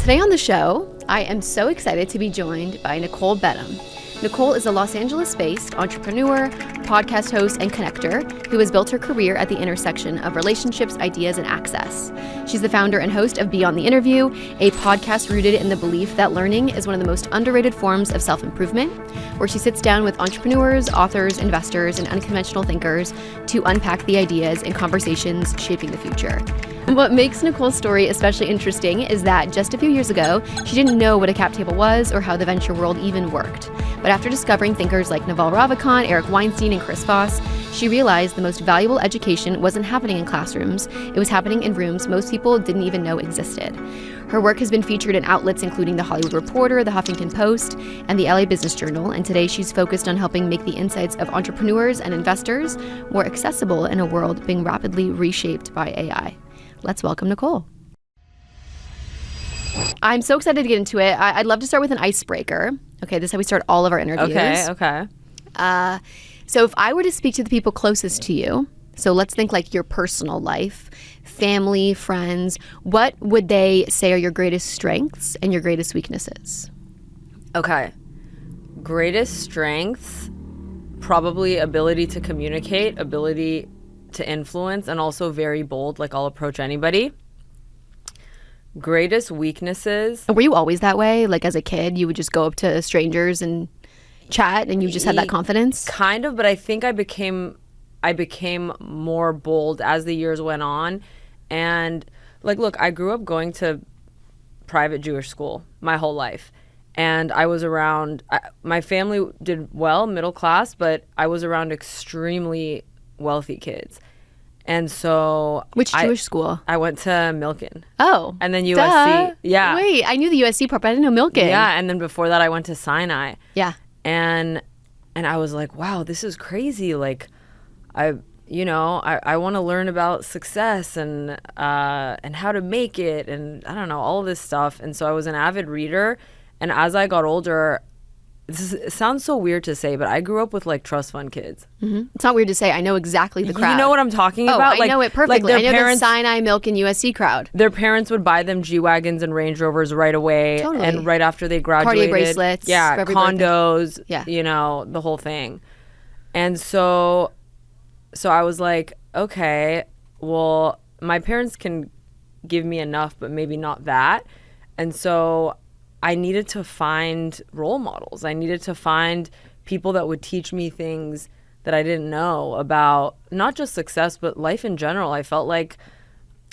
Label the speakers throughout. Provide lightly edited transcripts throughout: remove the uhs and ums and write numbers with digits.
Speaker 1: Today on the show, I am so excited to be joined by Nicole Behnam. Nicole is a Los Angeles-based entrepreneur, podcast host, and connector who has built her career at the intersection of relationships, ideas, and access. She's the founder and host of Beyond the Interview, a podcast rooted in the belief that learning is one of the most underrated forms of self-improvement, where she sits down with entrepreneurs, authors, investors, and unconventional thinkers to unpack the ideas and conversations shaping the future. What makes Nicole's story especially interesting is that just a few years ago, she didn't know what a cap table was or how the venture world even worked. But after discovering thinkers like Naval, Ravikant, Eric Weinstein, and Chris Voss, she realized the most valuable education wasn't happening in classrooms. It was happening in rooms most people didn't even know existed. Her work has been featured in outlets including The Hollywood Reporter, The Huffington Post, and the LA Business Journal, and today she's focused on helping make the insights of entrepreneurs and investors more accessible in a world being rapidly reshaped by AI. Let's welcome Nicole. I'm so excited to get into it. I'd love to start with an icebreaker. Okay, this is how we start all of our interviews.
Speaker 2: Okay.
Speaker 1: So if I were to speak to the people closest to you, so let's think like your personal life, family, friends, what would they say are your greatest strengths and your greatest weaknesses?
Speaker 2: Okay. Greatest strengths, probably ability to communicate, ability to influence, and also very bold, like I'll approach anybody. Greatest weaknesses.
Speaker 1: And were you always that way? Like as a kid, you would just go up to strangers and chat and you just had that confidence?
Speaker 2: Kind of, but I think I became more bold as the years went on. And like, look, I grew up going to private Jewish school my whole life. And I was around, my family did well, middle class, but I was around extremely wealthy kids. And so
Speaker 1: which Jewish school?
Speaker 2: I went to Milken.
Speaker 1: Oh.
Speaker 2: And then USC.
Speaker 1: Duh.
Speaker 2: Yeah.
Speaker 1: Wait, I knew the USC part, but I didn't know Milken.
Speaker 2: Yeah, and then before that I went to Sinai.
Speaker 1: Yeah.
Speaker 2: And I was like, wow, this is crazy. Like I want to learn about success and how to make it and I don't know, all of this stuff. And so I was an avid reader, and as I got older, it sounds so weird to say, but I grew up with like trust fund kids.
Speaker 1: Mm-hmm. It's not weird to say. I know exactly the crowd.
Speaker 2: You know what I'm talking about?
Speaker 1: I know it perfectly. I know the Sinai, Milk, and USC crowd.
Speaker 2: Their parents would buy them G-Wagons and Range Rovers right away.
Speaker 1: Totally.
Speaker 2: And right after they graduated.
Speaker 1: Cartier bracelets.
Speaker 2: Yeah, condos.
Speaker 1: Yeah.
Speaker 2: You know, the whole thing. And so I was like, okay, well, my parents can give me enough, but maybe not that. And so I needed to find role models. I needed to find people that would teach me things that I didn't know about, not just success, but life in general. I felt like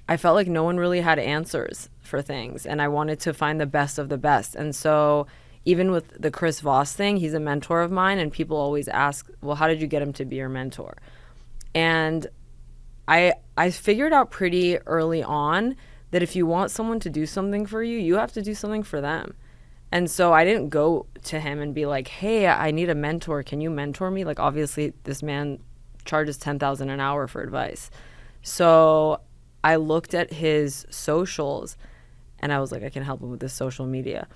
Speaker 2: no one really had answers for things, and I wanted to find the best of the best. And so even with the Chris Voss thing, he's a mentor of mine, and people always ask, well, how did you get him to be your mentor? And I figured out pretty early on that if you want someone to do something for you, you have to do something for them. And so I didn't go to him and be like, hey, I need a mentor. Can you mentor me? Like, obviously, this man charges $10,000 an hour for advice. So I looked at his socials, and I was like, I can help him with this social media.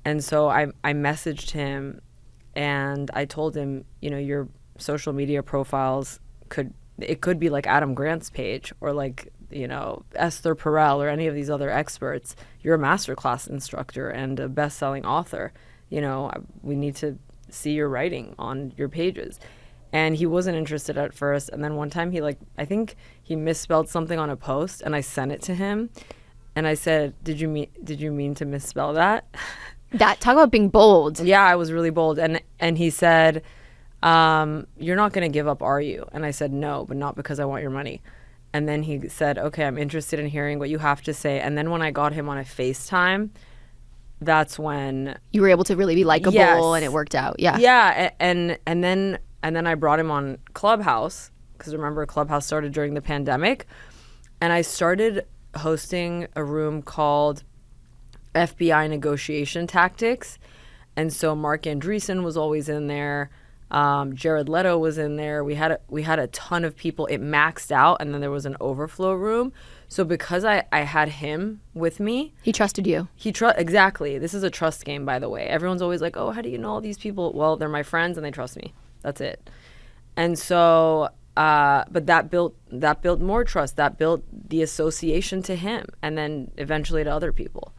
Speaker 2: And so I messaged him, and I told him, you know, your social media profiles could be like Adam Grant's page, or like, you know, Esther Perel or any of these other experts. You're a masterclass instructor and a best-selling author. You know, we need to see your writing on your pages. And he wasn't interested at first. And then one time I think he misspelled something on a post, and I sent it to him. And I said, did you mean to misspell that?
Speaker 1: Talk about being bold.
Speaker 2: Yeah, I was really bold. And he said, you're not going to give up, are you? And I said, no, but not because I want your money. And then he said, okay, I'm interested in hearing what you have to say. And then when I got him on a FaceTime, that's when
Speaker 1: you were able to really be likable. Yes. And it worked out. Yeah.
Speaker 2: Yeah. And then I brought him on Clubhouse, because remember, Clubhouse started during the pandemic. And I started hosting a room called FBI Negotiation Tactics. And so Mark Andreessen was always in there. Jared Leto was in there. We had a ton of people. It maxed out, and then there was an overflow room. So because I had him with me,
Speaker 1: he trusted you.
Speaker 2: Exactly. This is a trust game, by the way. Everyone's always like, "Oh, how do you know all these people?" Well, they're my friends, and they trust me. That's it. And so, but that built more trust. That built the association to him, and then eventually to other people.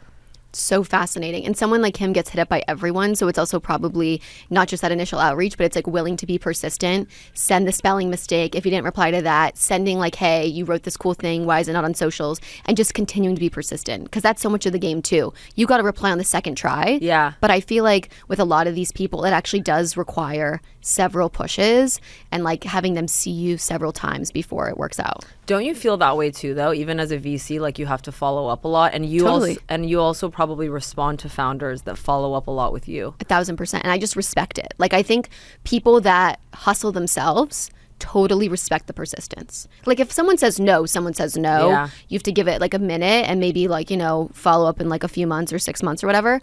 Speaker 1: so fascinating. And someone like him gets hit up by everyone. So it's also probably not just that initial outreach, but it's like willing to be persistent, send the spelling mistake. If you didn't reply to that, sending like, hey, you wrote this cool thing. Why is it not on socials? And just continuing to be persistent, because that's so much of the game too. You got to reply on the second try.
Speaker 2: Yeah.
Speaker 1: But I feel like with a lot of these people, it actually does require several pushes and like having them see you several times before it works out.
Speaker 2: Don't you feel that way too, though? Even as a VC, like you have to follow up a lot, and you also probably respond to founders that follow up a lot with you.
Speaker 1: 1,000%, and I just respect it. Like I think people that hustle themselves totally respect the persistence. Like if someone says no, someone says no.
Speaker 2: Yeah.
Speaker 1: You have to give it like a minute and maybe like, you know, follow up in like a few months or 6 months or whatever.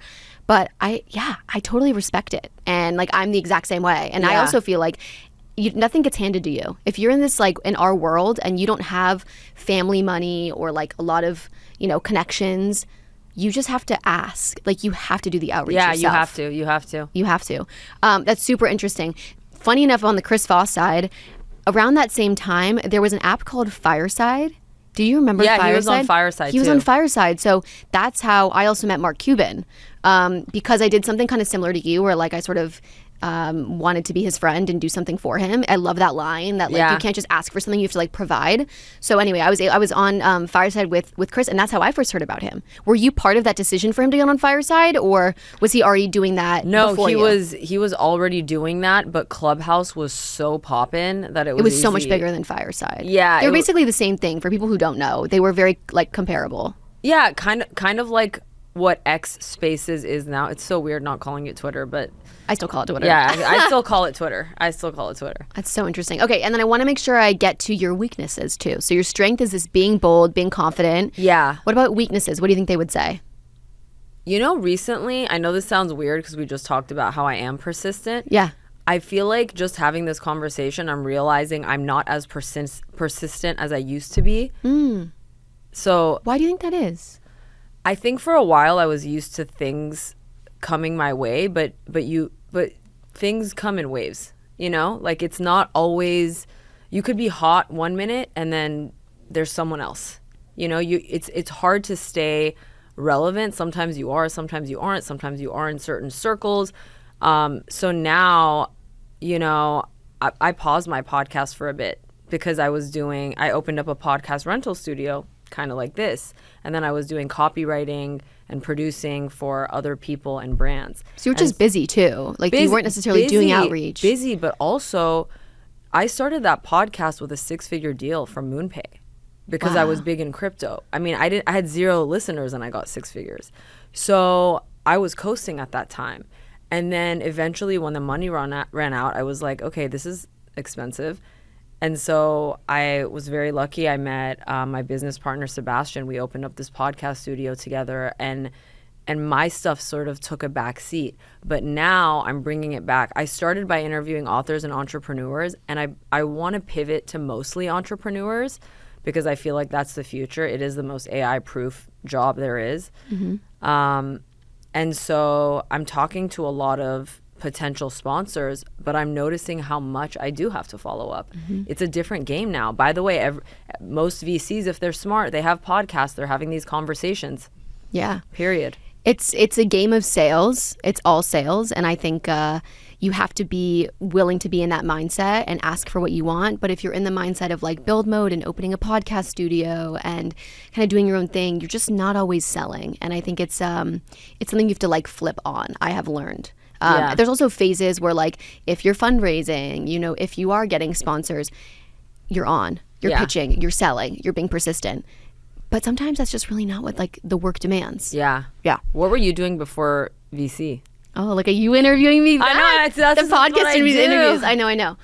Speaker 1: But I totally respect it, and like I'm the exact same way. And I also feel like nothing gets handed to you. If you're in this, like in our world, and you don't have family money or like a lot of, you know, connections, you just have to ask. Like you have to do the outreach yourself.
Speaker 2: You have to.
Speaker 1: You have to. That's super interesting. Funny enough, on the Chris Voss side, around that same time, there was an app called Fireside. Do you remember Fireside?
Speaker 2: Yeah, he was on Fireside
Speaker 1: He was on Fireside. So that's how I also met Mark Cuban, because I did something kind of similar to you, where like I sort of wanted to be his friend and do something for him. I love that line that like you can't just ask for something, you have to like provide. So anyway, I was on Fireside with Chris, and that's how I first heard about him. Were you part of that decision for him to get on Fireside, or was he already doing that?
Speaker 2: No,
Speaker 1: before
Speaker 2: he was already doing that, but Clubhouse was so poppin' that it was
Speaker 1: so much bigger than Fireside.
Speaker 2: Yeah,
Speaker 1: they were basically the same thing. For people who don't know, they were very like comparable.
Speaker 2: Yeah, kind of like what X Spaces is now. It's so weird not calling it Twitter, but
Speaker 1: I still call it Twitter.
Speaker 2: Yeah, I still call it Twitter.
Speaker 1: That's so interesting. Okay, and then I want to make sure I get to your weaknesses too. So your strength is this being bold, being confident.
Speaker 2: Yeah.
Speaker 1: What about weaknesses? What do you think they would say?
Speaker 2: You know, recently, I know this sounds weird because we just talked about how I am persistent.
Speaker 1: Yeah.
Speaker 2: I feel like just having this conversation, I'm realizing I'm not as persistent as I used to be. So
Speaker 1: why do you think that is?
Speaker 2: I think for a while I was used to things coming my way, but things come in waves, you know? Like it's not always, you could be hot 1 minute and then there's someone else. You know, it's hard to stay relevant. Sometimes you are, sometimes you aren't, sometimes you are in certain circles. So now, you know, I paused my podcast for a bit because I opened up a podcast rental studio kind of like this, and then I was doing copywriting and producing for other people and brands.
Speaker 1: So you're just busy too. Like you weren't necessarily doing outreach.
Speaker 2: Busy, but also I started that podcast with a 6-figure deal from MoonPay because I was big in crypto. I mean, I had 0 listeners and I got 6 figures. So I was coasting at that time. And then eventually when the money ran out, I was like, okay, this is expensive. And so I was very lucky. I met my business partner, Sebastian. We opened up this podcast studio together, and my stuff sort of took a back seat. But now I'm bringing it back. I started by interviewing authors and entrepreneurs, and I want to pivot to mostly entrepreneurs because I feel like that's the future. It is the most AI-proof job there is. And so I'm talking to a lot of potential sponsors, but I'm noticing how much I do have to follow up. It's a different game now. By the way, most VCs, if they're smart, they have podcasts. They're having these conversations.
Speaker 1: Yeah.
Speaker 2: Period.
Speaker 1: It's a game of sales. It's all sales. And I think you have to be willing to be in that mindset and ask for what you want. But if you're in the mindset of like build mode and opening a podcast studio and kind of doing your own thing, you're just not always selling. And I think it's something you have to like flip on, I have learned. There's also phases where like if you're fundraising, you know, if you are getting sponsors, you're pitching, you're selling, you're being persistent. But sometimes that's just really not what like the work demands.
Speaker 2: Yeah. What were you doing before VC?
Speaker 1: Oh, like are you interviewing me back?
Speaker 2: I know, that's
Speaker 1: the podcast
Speaker 2: what
Speaker 1: interviews. I know.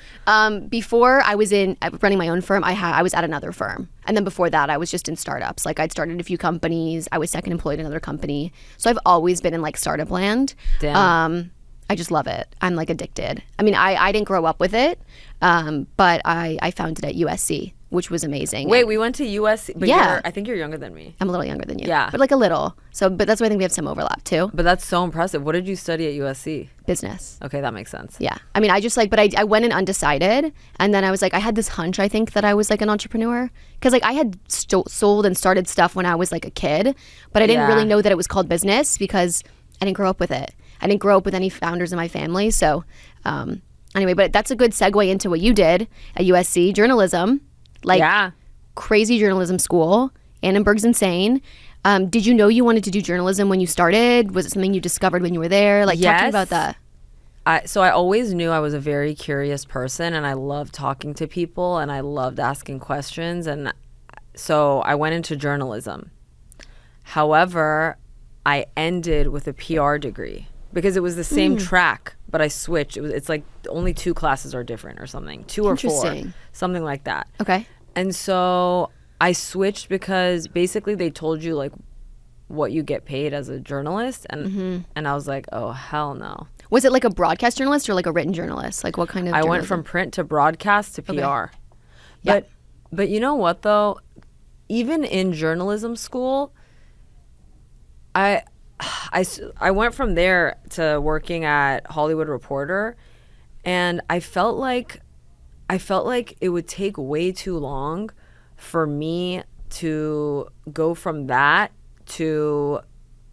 Speaker 1: Before I was running my own firm, I was at another firm. And then before that, I was just in startups. Like I'd started a few companies. I was second employed in another company. So I've always been in like startup land.
Speaker 2: Damn.
Speaker 1: I just love it. I'm like addicted. I mean, I didn't grow up with it, but I found it at USC. which was amazing.
Speaker 2: Wait, we went to USC, but
Speaker 1: Yeah.
Speaker 2: I think you're younger than me.
Speaker 1: I'm a little younger than you.
Speaker 2: Yeah.
Speaker 1: But like a little. So, but that's why I think we have some overlap too.
Speaker 2: But that's so impressive. What did you study at USC?
Speaker 1: Business.
Speaker 2: Okay, that makes sense.
Speaker 1: Yeah. I mean, I just like, but I went in undecided. And then I was like, I had this hunch, I think, that I was like an entrepreneur. Because like I had sold and started stuff when I was like a kid. But I didn't really know that it was called business because I didn't grow up with it. I didn't grow up with any founders in my family. So anyway, but that's a good segue into what you did at USC, journalism. Like crazy journalism school. Annenberg's insane. Did you know you wanted to do journalism when you started? Was it something you discovered when you were there? Like, talk to me about that.
Speaker 2: So I always knew I was a very curious person, and I loved talking to people, and I loved asking questions. And so I went into journalism. However, I ended with a PR degree because it was the same track, but I switched. It's like only 2 classes are different or something, 2 or 4, something like that.
Speaker 1: Okay.
Speaker 2: And so I switched because basically they told you like what you get paid as a journalist, and I was like, oh hell no.
Speaker 1: Was it like a broadcast journalist or like a written journalist? Like what kind of journalism?
Speaker 2: I went from print to broadcast to PR.
Speaker 1: Okay. Yeah.
Speaker 2: But you know what though? Even in journalism school, I went from there to working at Hollywood Reporter, and I felt like it would take way too long for me to go from that to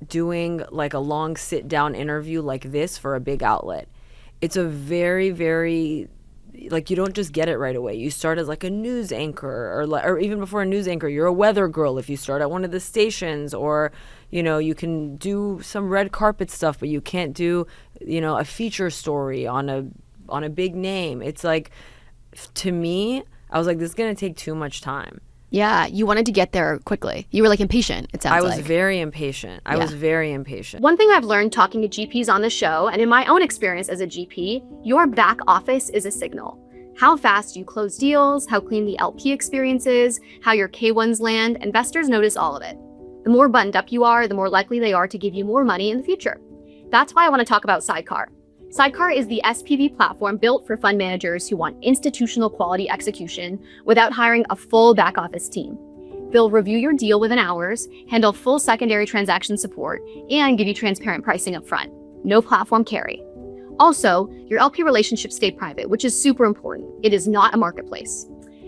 Speaker 2: doing like a long sit down interview like this for a big outlet. It's a very, very, like, you don't just get it right away. You start as like a news anchor, or even before a news anchor, you're a weather girl if you start at one of the stations, or, you know, you can do some red carpet stuff, but you can't do, you know, a feature story on a big name. It's like, to me, I was like, this is going to take too much time.
Speaker 1: Yeah, you wanted to get there quickly. You were like impatient, it sounds like.
Speaker 2: I was very impatient. I was very impatient.
Speaker 1: One thing I've learned talking to GPs on the show, and in my own experience as a GP, your back office is a signal. How fast you close deals, how clean the LP experience is, how your K1s land, investors notice all of it. The more buttoned up you are, the more likely they are to give you more money in the future. That's why I want to talk about Sydecar. Sydecar is the SPV platform built for fund managers who want institutional quality execution without hiring a full back office team. They'll review your deal within hours, handle full secondary transaction support, and give you transparent pricing up front. No platform carry. Also, your LP relationships stay private, which is super important. It is not a marketplace.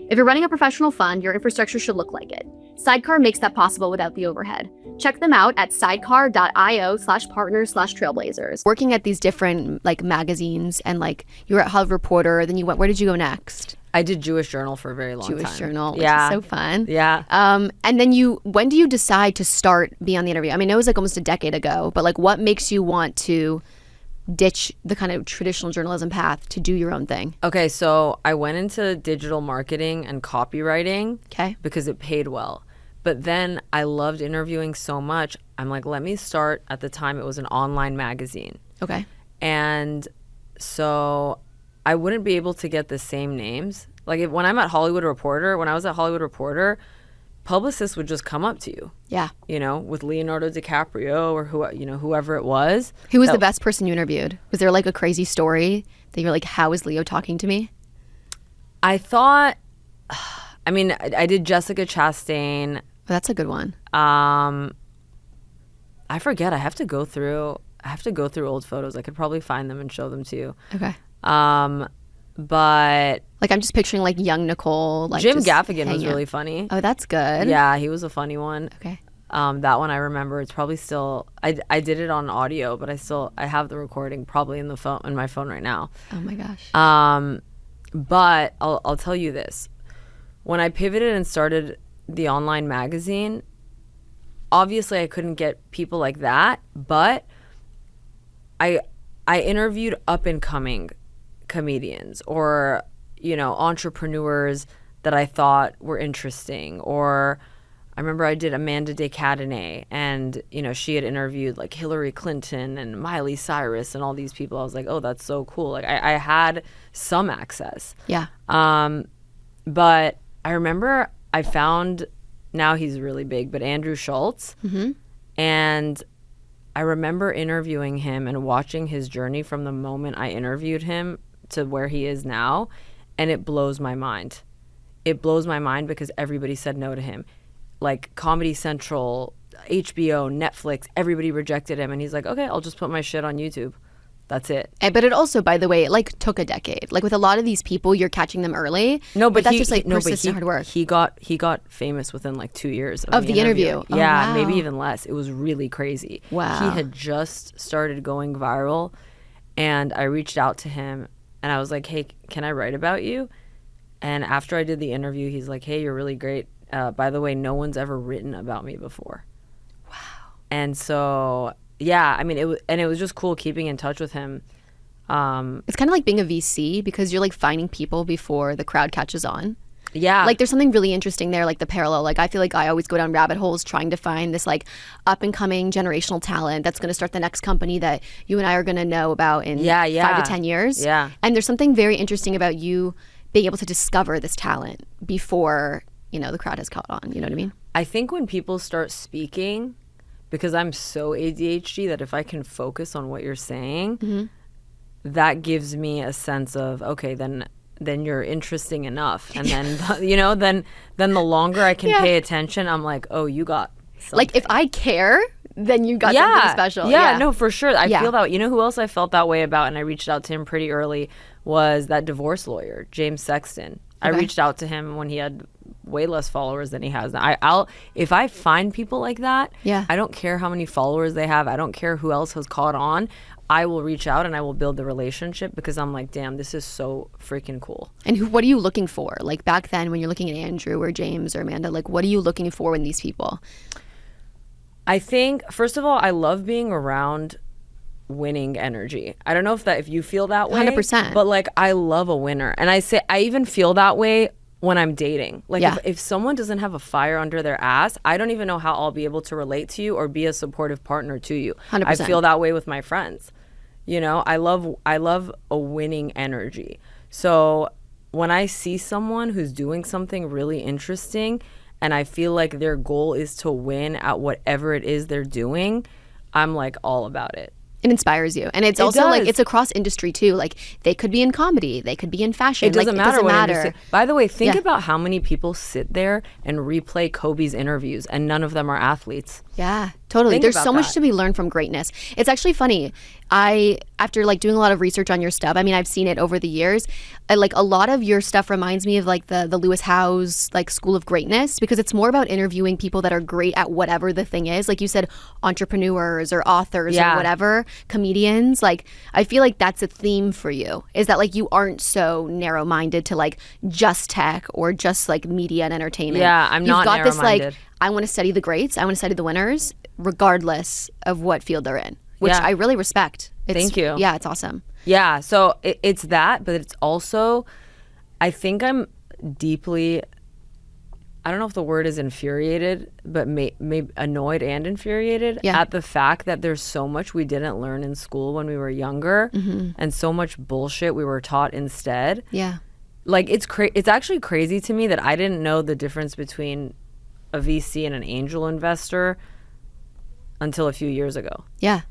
Speaker 1: If you're running a professional fund, your infrastructure should look like it. Sydecar makes that possible without the overhead. Check them out at sidecar.io/partners/trailblazers. Working at these different like magazines, and like you were at Hollywood Reporter, then you went, where did you go next?
Speaker 2: I did Jewish Journal for a very long time.
Speaker 1: Jewish Journal, which is so fun.
Speaker 2: Yeah.
Speaker 1: And then when do you decide to start Be On the Interview? I mean, it was like almost a decade ago, but like what makes you want to ditch the kind of traditional journalism path to do your own thing?
Speaker 2: Okay, so I went into digital marketing and copywriting because it paid well. But then I loved interviewing so much. I'm like, let me start. At the time, it was an online magazine.
Speaker 1: Okay.
Speaker 2: And so I wouldn't be able to get the same names. Like when I was at Hollywood Reporter, publicists would just come up to you. Yeah. You know, with Leonardo DiCaprio or whoever it was.
Speaker 1: Who was the best person you interviewed? Was there like a crazy story that you were like, how is Leo talking to me?
Speaker 2: I thought, I mean, I did Jessica Chastain.
Speaker 1: Oh, that's a good one.
Speaker 2: I forget. I have to go through old photos. I could probably find them and show them to you.
Speaker 1: Okay.
Speaker 2: But
Speaker 1: like I'm just picturing like young Nicole, like
Speaker 2: Jim Gaffigan was really funny.
Speaker 1: Oh, that's good.
Speaker 2: Yeah, he was a funny one.
Speaker 1: Okay.
Speaker 2: That one I remember. It's probably still. I did it on audio, but I have the recording probably in my phone right now.
Speaker 1: Oh my gosh.
Speaker 2: But I'll tell you this: when I pivoted and started the online magazine, obviously I couldn't get people like that, but I interviewed up and coming comedians or entrepreneurs that I thought were interesting. Or I remember I did Amanda de Cadenet, and she had interviewed like Hillary Clinton and Miley Cyrus and all these people. I was like, oh, that's so cool. Like I had some access.
Speaker 1: Yeah.
Speaker 2: But I remember I found, now he's really big, but Andrew Schultz. Mm-hmm. And I remember interviewing him and watching his journey from the moment I interviewed him to where he is now, and it blows my mind. it blows my mind because everybody said no to him. Like Comedy Central, HBO, Netflix, everybody rejected him. And he's like, okay, I'll just put my shit on YouTube. That's it.
Speaker 1: But it also, by the way, it like took a decade. Like with a lot of these people, you're catching them early.
Speaker 2: No, but
Speaker 1: that's just like persistent hard work.
Speaker 2: He got famous within like 2 years
Speaker 1: of the interview.
Speaker 2: Yeah,
Speaker 1: wow.
Speaker 2: Maybe even less. It was really crazy.
Speaker 1: Wow.
Speaker 2: He had just started going viral, and I reached out to him, and I was like, hey, can I write about you? And after I did the interview, he's like, hey, you're really great. By the way, no one's ever written about me before.
Speaker 1: Wow.
Speaker 2: And so, yeah, I mean, it was just cool keeping in touch with him.
Speaker 1: It's kind of like being a VC because you're like finding people before the crowd catches on.
Speaker 2: Yeah.
Speaker 1: Like there's something really interesting there, like the parallel. Like I feel like I always go down rabbit holes trying to find this like up and coming generational talent that's going to start the next company that you and I are going to know about in 5 to 10 years.
Speaker 2: Yeah.
Speaker 1: And there's something very interesting about you being able to discover this talent before, you know, the crowd has caught on. You know what I mean?
Speaker 2: I think when people start speaking, because I'm so ADHD that if I can focus on what you're saying, that gives me a sense of, okay, then you're interesting enough. And then, you know, then the longer I can pay attention, I'm like, oh, you got something.
Speaker 1: Like if I care, then you got something special.
Speaker 2: Yeah, no, for sure. I
Speaker 1: Yeah.
Speaker 2: feel that. You know who else I felt that way about, and I reached out to him pretty early, was that divorce lawyer, James Sexton. I reached out to him when he had way less followers than he has now. I'll if I find people like that, I don't care how many followers they have. I don't care who else has caught on. I will reach out and I will build the relationship because I'm like, damn, this is so freaking cool.
Speaker 1: And what are you looking for? Like back then when you're looking at Andrew or James or Amanda, like what are you looking for in these people?
Speaker 2: I think, first of all, I love being around winning energy. I don't know if you feel that way.
Speaker 1: 100%.
Speaker 2: But like I love a winner. And I even feel that way when I'm dating. Like if someone doesn't have a fire under their ass, I don't even know how I'll be able to relate to you or be a supportive partner to you.
Speaker 1: 100%.
Speaker 2: I feel that way with my friends. You know, I love a winning energy. So when I see someone who's doing something really interesting and I feel like their goal is to win at whatever it is they're doing, I'm like all about it.
Speaker 1: It inspires you. And it's also like it's across industry too. Like they could be in comedy, they could be in fashion.
Speaker 2: It doesn't matter what industry. By the way, think
Speaker 1: Yeah.
Speaker 2: about how many people sit there and replay Kobe's interviews and none of them are athletes.
Speaker 1: Yeah, totally.
Speaker 2: Think
Speaker 1: There's
Speaker 2: about
Speaker 1: so much
Speaker 2: that.
Speaker 1: to be learned from greatness. It's actually funny. After like doing a lot of research on your stuff, I mean, I've seen it over the years. Like a lot of your stuff reminds me of like the Lewis Howes like School of Greatness because it's more about interviewing people that are great at whatever the thing is. Like you said, entrepreneurs or authors or whatever, comedians. Like I feel like that's a theme for you. Is that like you aren't so narrow-minded to like just tech or just like media and entertainment.
Speaker 2: Yeah, I'm not
Speaker 1: You've got this
Speaker 2: narrow-minded.
Speaker 1: like I want to study the greats. I want to study the winners, regardless of what field they're in, which I really respect.
Speaker 2: Thank you.
Speaker 1: Yeah, it's awesome.
Speaker 2: Yeah, so it's that, but it's also, I think I'm deeply, I don't know if the word is infuriated, but maybe annoyed and infuriated at the fact that there's so much we didn't learn in school when we were younger and so much bullshit we were taught instead.
Speaker 1: Yeah.
Speaker 2: Like it's actually crazy to me that I didn't know the difference between a VC and an angel investor until a few years ago.
Speaker 1: Yeah.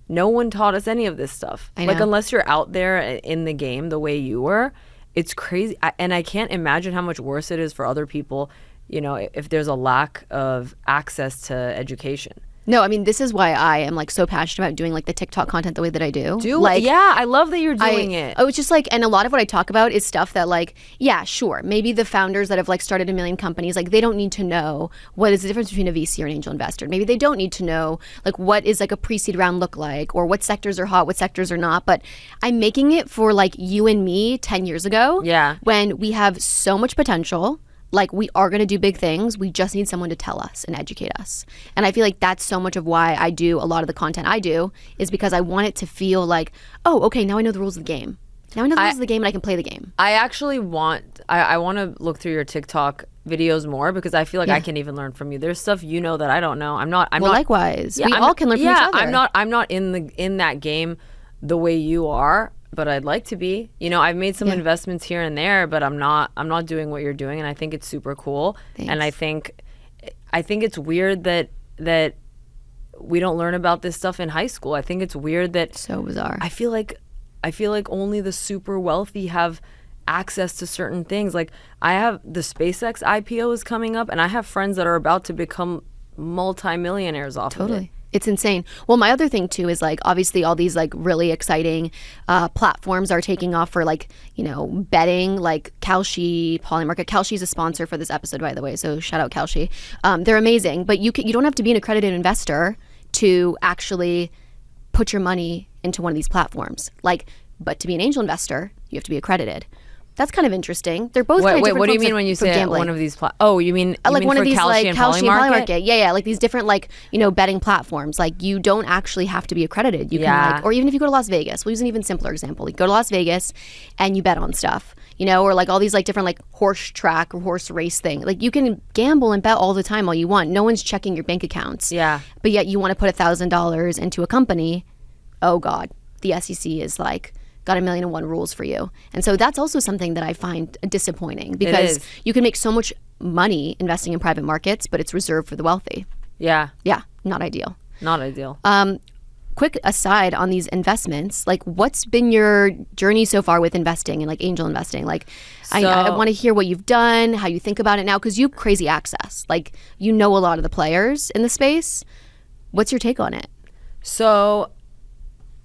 Speaker 2: No one taught us any of this stuff.
Speaker 1: I know.
Speaker 2: Like unless you're out there in the game the way you were, it's crazy. And I can't imagine how much worse it is for other people, you know, if there's a lack of access to education.
Speaker 1: No, I mean, this is why I am like so passionate about doing like the TikTok content the way that I do.
Speaker 2: Like, yeah, I love that you're doing it.
Speaker 1: Oh, it's just like, and a lot of what I talk about is stuff that like, yeah, sure. Maybe the founders that have like started a million companies, like they don't need to know what is the difference between a VC or an angel investor. Maybe they don't need to know like what is like a pre-seed round look like or what sectors are hot, what sectors are not. But I'm making it for like you and me 10 years ago.
Speaker 2: Yeah.
Speaker 1: When we have so much potential. Like we are going to do big things. We just need someone to tell us and educate us. And I feel like that's so much of why I do a lot of the content I do is because I want it to feel like, oh, okay, now I know the rules of the game. Now I know the rules of the game and I can play the game.
Speaker 2: I actually I want to look through your TikTok videos more because I feel like I can even learn from you. There's stuff you know that I don't know. I'm not
Speaker 1: likewise. We all can learn from each other.
Speaker 2: I'm not in that game the way you are. But I'd like to be. You know, I've made some investments here and there, but I'm not doing what you're doing, and I think it's super cool.
Speaker 1: Thanks.
Speaker 2: And I think it's weird that we don't learn about this stuff in high school. I think it's weird that
Speaker 1: So bizarre.
Speaker 2: I feel like only the super wealthy have access to certain things. Like I have the SpaceX IPO is coming up, and I have friends that are about to become multimillionaires off of it.
Speaker 1: It's insane. Well, my other thing too is like obviously all these like really exciting platforms are taking off for like, you know, betting, like Kalshi, Polymarket. Kalshi is a sponsor for this episode, by the way. So shout out Kalshi. They're amazing, but you don't have to be an accredited investor to actually put your money into one of these platforms. But to be an angel investor, you have to be accredited. That's kind of interesting. They're both kind of different.
Speaker 2: What do you mean when you say one of these? You mean
Speaker 1: like one
Speaker 2: for
Speaker 1: of these
Speaker 2: Kalshi
Speaker 1: like
Speaker 2: and
Speaker 1: Kalshi and
Speaker 2: Polymarket?
Speaker 1: Polymarket? Yeah, like these different like, you know, betting platforms. Like you don't actually have to be accredited. You can like, or even if you go to Las Vegas, we'll use an even simpler example. You go to Las Vegas and you bet on stuff, you know, or like all these like different like horse track or horse race thing. Like you can gamble and bet all the time all you want. No one's checking your bank accounts.
Speaker 2: Yeah.
Speaker 1: But yet you want to put $1,000 into a company. Oh God, the SEC is like got 1,000,001 rules for you. And so that's also something that I find disappointing because you can make so much money investing in private markets, but it's reserved for the wealthy.
Speaker 2: Yeah.
Speaker 1: Yeah, not ideal.
Speaker 2: Not ideal.
Speaker 1: Quick aside on these investments, like what's been your journey so far with investing and like angel investing? Like I want to hear what you've done, how you think about it now, because you have crazy access. Like you know a lot of the players in the space. What's your take on it?
Speaker 2: So,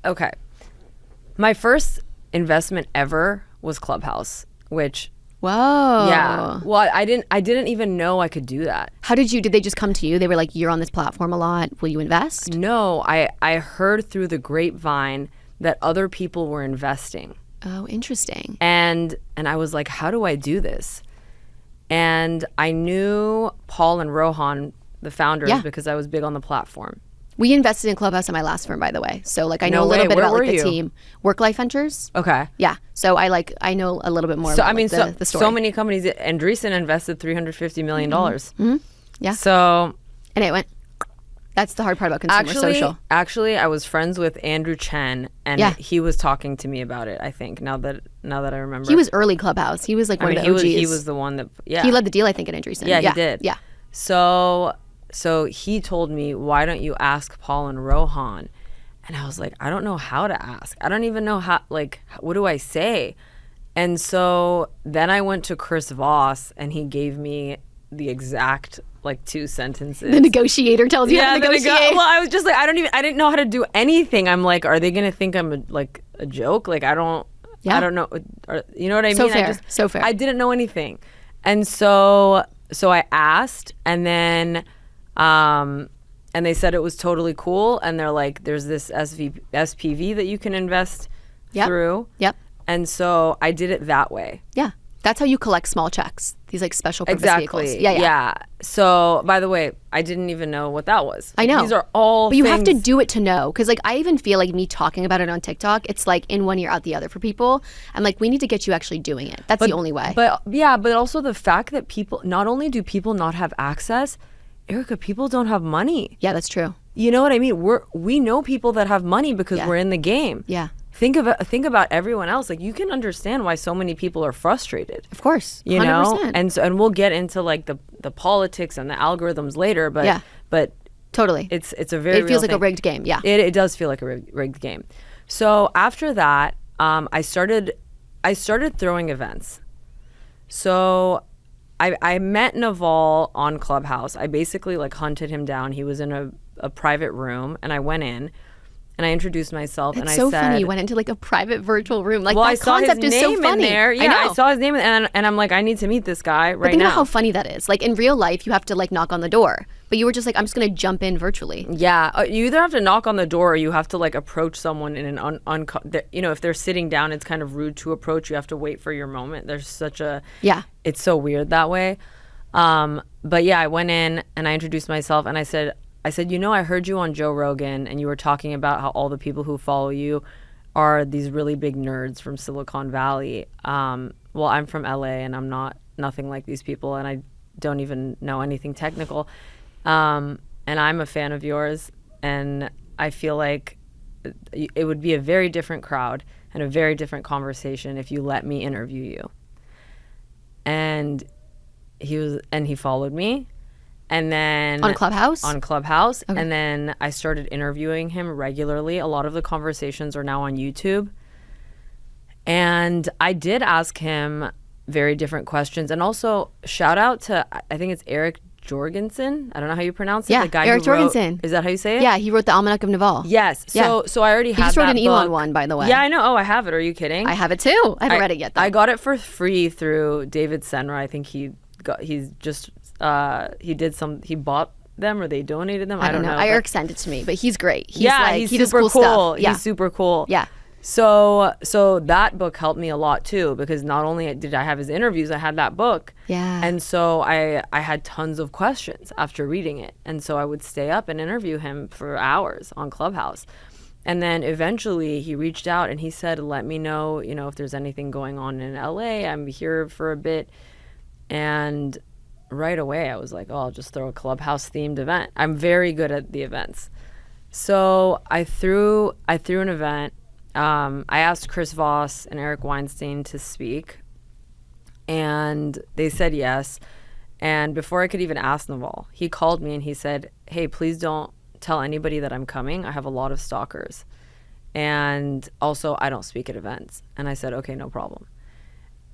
Speaker 2: okay. My first investment ever was Clubhouse, which
Speaker 1: Whoa.
Speaker 2: Yeah. Well, I didn't even know I could do that.
Speaker 1: How did they just come to you? They were like, you're on this platform a lot. Will you invest?
Speaker 2: No, I heard through the grapevine that other people were investing.
Speaker 1: Oh, interesting.
Speaker 2: And I was like, how do I do this? And I knew Paul and Rohan, the founders, because I was big on the platform.
Speaker 1: We invested in Clubhouse at my last firm, by the way. So like I know a little bit about like the team. Work Life Ventures.
Speaker 2: Okay.
Speaker 1: Yeah. So I know a little bit more about the story.
Speaker 2: So many companies. Andreessen invested $350 million.
Speaker 1: Mm-hmm. Yeah.
Speaker 2: So.
Speaker 1: And it went. That's the hard part about consumer social.
Speaker 2: Actually, I was friends with Andrew Chen, and he was talking to me about it. I think now that I remember,
Speaker 1: he was early Clubhouse. He was like one of the OGs.
Speaker 2: He was the one that. Yeah.
Speaker 1: He led the deal, I think, at Andreessen.
Speaker 2: Yeah, he did.
Speaker 1: Yeah.
Speaker 2: So he told me, why don't you ask Paul and Rohan? And I was like, I don't know how to ask. I don't even know how, like, what do I say? And so then I went to Chris Voss, and he gave me the exact, like, 2 sentences.
Speaker 1: The negotiator tells you how to negotiate.
Speaker 2: Well, I was just like, I didn't know how to do anything. I'm like, are they going to think I'm a joke? Like, I don't know. You know what I mean?
Speaker 1: So fair.
Speaker 2: I didn't know anything. And so I asked, and then... and they said it was totally cool, and they're like, there's this SPV that you can invest through.
Speaker 1: Yep.
Speaker 2: And so I did it that way.
Speaker 1: Yeah. That's how you collect small checks. These like special purpose vehicles.
Speaker 2: Yeah. So, by the way, I didn't even know what that was.
Speaker 1: I know.
Speaker 2: These are all
Speaker 1: But you have to do it to know. Because like I even feel like me talking about it on TikTok, it's like in one ear out the other for people. I'm like, we need to get you actually doing it. That's the only way.
Speaker 2: But also the fact that people, not only do people not have access, Erica, people don't have money.
Speaker 1: Yeah, that's true.
Speaker 2: You know what I mean? We know people that have money because we're in the game.
Speaker 1: Yeah.
Speaker 2: Think about everyone else. Like, you can understand why so many people are frustrated.
Speaker 1: Of course. 100%.
Speaker 2: You know? And we'll get into like the politics and the algorithms later, but
Speaker 1: totally.
Speaker 2: It's a very
Speaker 1: It feels like
Speaker 2: thing.
Speaker 1: a rigged game. Yeah.
Speaker 2: It does feel like a rigged game. So after that, I started throwing events. So I met Naval on Clubhouse. I basically like hunted him down. He was in a private room, and I went in and I introduced myself.
Speaker 1: It's
Speaker 2: and I
Speaker 1: so
Speaker 2: said,
Speaker 1: funny. You went into like a private virtual room. Like,
Speaker 2: well,
Speaker 1: that
Speaker 2: I saw
Speaker 1: concept
Speaker 2: his
Speaker 1: is so
Speaker 2: name
Speaker 1: funny.
Speaker 2: in there. Yeah,
Speaker 1: I know.
Speaker 2: I saw his name, and I'm like, I need to meet this guy right now.
Speaker 1: But think about how funny that is. Like in real life, you have to like knock on the door, but you were just like, I'm just gonna jump in virtually.
Speaker 2: Yeah, you either have to knock on the door or you have to like approach someone in an if they're sitting down, it's kind of rude to approach. You have to wait for your moment. There's such a It's so weird that way. But yeah, I went in and I introduced myself, and I said, I heard you on Joe Rogan, and you were talking about how all the people who follow you are these really big nerds from Silicon Valley. Well, I'm from LA, and I'm nothing like these people, and I don't even know anything technical. And I'm a fan of yours, and I feel like it would be a very different crowd and a very different conversation if you let me interview you. And he followed me. And then
Speaker 1: on Clubhouse?
Speaker 2: Okay. And then I started interviewing him regularly. A lot of the conversations are now on YouTube. And I did ask him very different questions. And also, shout out to, I think it's Eric Jorgensen. I don't know how you pronounce it.
Speaker 1: Yeah,
Speaker 2: the guy
Speaker 1: Eric
Speaker 2: who wrote,
Speaker 1: Jorgensen.
Speaker 2: Is that how you say it?
Speaker 1: Yeah, he wrote the Almanac of Naval.
Speaker 2: Yes. So I already had that.
Speaker 1: He just wrote an Elon
Speaker 2: book.
Speaker 1: one, by the way.
Speaker 2: Yeah, I know. Oh, I have it. Are you kidding?
Speaker 1: I have it too. I haven't read it yet, though.
Speaker 2: I got it for free through David Senra. I think he bought them or they donated them. I don't know.
Speaker 1: Eric sent it to me, but he's great. He's
Speaker 2: he's
Speaker 1: he does
Speaker 2: super
Speaker 1: cool stuff. Yeah.
Speaker 2: He's super cool.
Speaker 1: Yeah.
Speaker 2: So that book helped me a lot too, because not only did I have his interviews, I had that book.
Speaker 1: Yeah.
Speaker 2: And so I had tons of questions after reading it. And so I would stay up and interview him for hours on Clubhouse. And then eventually he reached out and he said, let me know, if there's anything going on in LA. I'm here for a bit. And right away I was like, I'll just throw a Clubhouse themed event. I'm very good at the events. So I threw an event. I asked Chris Voss and Eric Weinstein to speak, and they said yes. And before I could even ask Naval, he called me and he said, hey, please don't tell anybody that I'm coming. I have a lot of stalkers. And also, I don't speak at events. And I said, okay, no problem.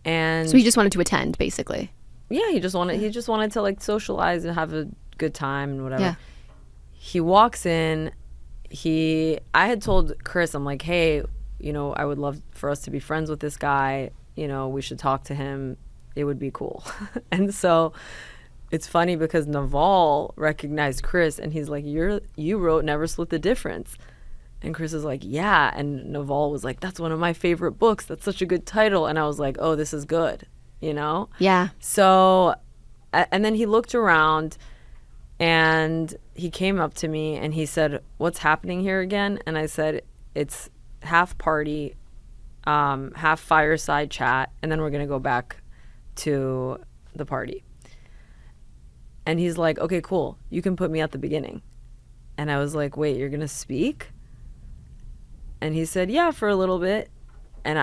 Speaker 2: And
Speaker 1: so he just wanted to attend, basically.
Speaker 2: Yeah, he just wanted to like socialize and have a good time and whatever.
Speaker 1: Yeah.
Speaker 2: He walks in. I had told Chris, I'm like, hey, I would love for us to be friends with this guy. We should talk to him. It would be cool. And so it's funny because Naval recognized Chris and he's like, you wrote Never Split the Difference. And Chris is like, yeah. And Naval was like, that's one of my favorite books. That's such a good title. And I was like, oh, this is good,
Speaker 1: Yeah.
Speaker 2: So, and then he looked around and he came up to me and he said, what's happening here again? And I said, it's half party, half fireside chat, and then we're going to go back to the party. And he's like, okay, cool. You can put me at the beginning. And I was like, wait, you're going to speak? And he said, yeah, for a little bit. And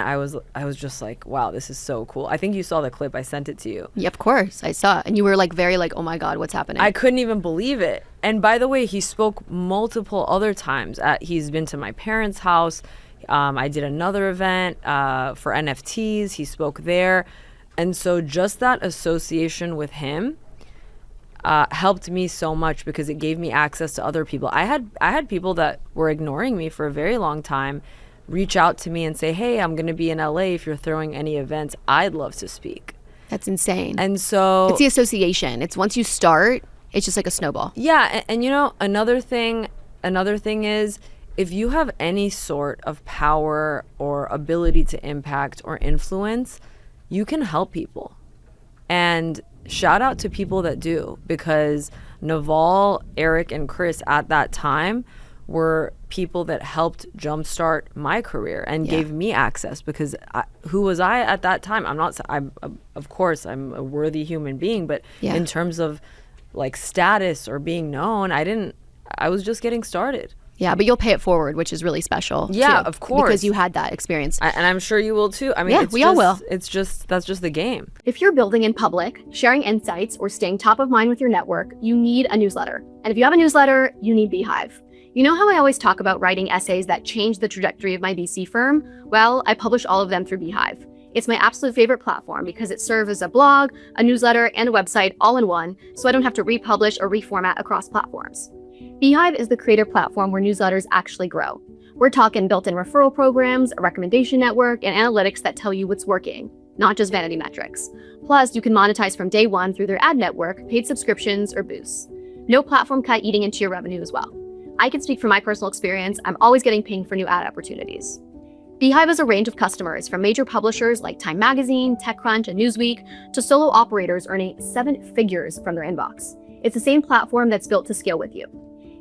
Speaker 2: I was just like, wow, this is so cool. I think you saw the clip. I sent it to you.
Speaker 1: Yeah, of course. I saw it. And you were like very like, oh my God, what's happening?
Speaker 2: I couldn't even believe it. And by the way, he spoke multiple other times. He's been to my parents' house. I did another event for NFTs. He spoke there. And so just that association with him helped me so much because it gave me access to other people. I had people that were ignoring me for a very long time reach out to me and say, hey, I'm going to be in LA. If you're throwing any events, I'd love to speak.
Speaker 1: That's insane.
Speaker 2: And so
Speaker 1: it's the association. It's once you start, it's just like a snowball.
Speaker 2: Yeah. And another thing is if you have any sort of power or ability to impact or influence, you can help people. And shout out to people that do, because Naval, Eric, and Chris at that time were people that helped jumpstart my career and gave me access, because who was I at that time? Of course, I'm a worthy human being, but in terms of like status or being known, I was just getting started.
Speaker 1: Yeah, but you'll pay it forward, which is really special.
Speaker 2: Yeah,
Speaker 1: too,
Speaker 2: of course.
Speaker 1: Because you had that experience.
Speaker 2: And I'm sure you will too. I mean,
Speaker 1: we all will.
Speaker 2: That's just the game.
Speaker 1: If you're building in public, sharing insights, or staying top of mind with your network, you need a newsletter. And if you have a newsletter, you need Beehiiv. You know how I always talk about writing essays that change the trajectory of my VC firm? Well, I publish all of them through Beehiiv. It's my absolute favorite platform because it serves as a blog, a newsletter, and a website all in one, so I don't have to republish or reformat across platforms. Beehiiv is the creator platform where newsletters actually grow. We're talking built-in referral programs, a recommendation network, and analytics that tell you what's working, not just vanity metrics. Plus, you can monetize from day one through their ad network, paid subscriptions, or boosts. No platform cut eating into your revenue as well. I can speak from my personal experience. I'm always getting pinged for new ad opportunities. Beehiiv has a range of customers, from major publishers like Time Magazine, TechCrunch, and Newsweek, to solo operators earning 7 figures from their inbox. It's the same platform that's built to scale with you.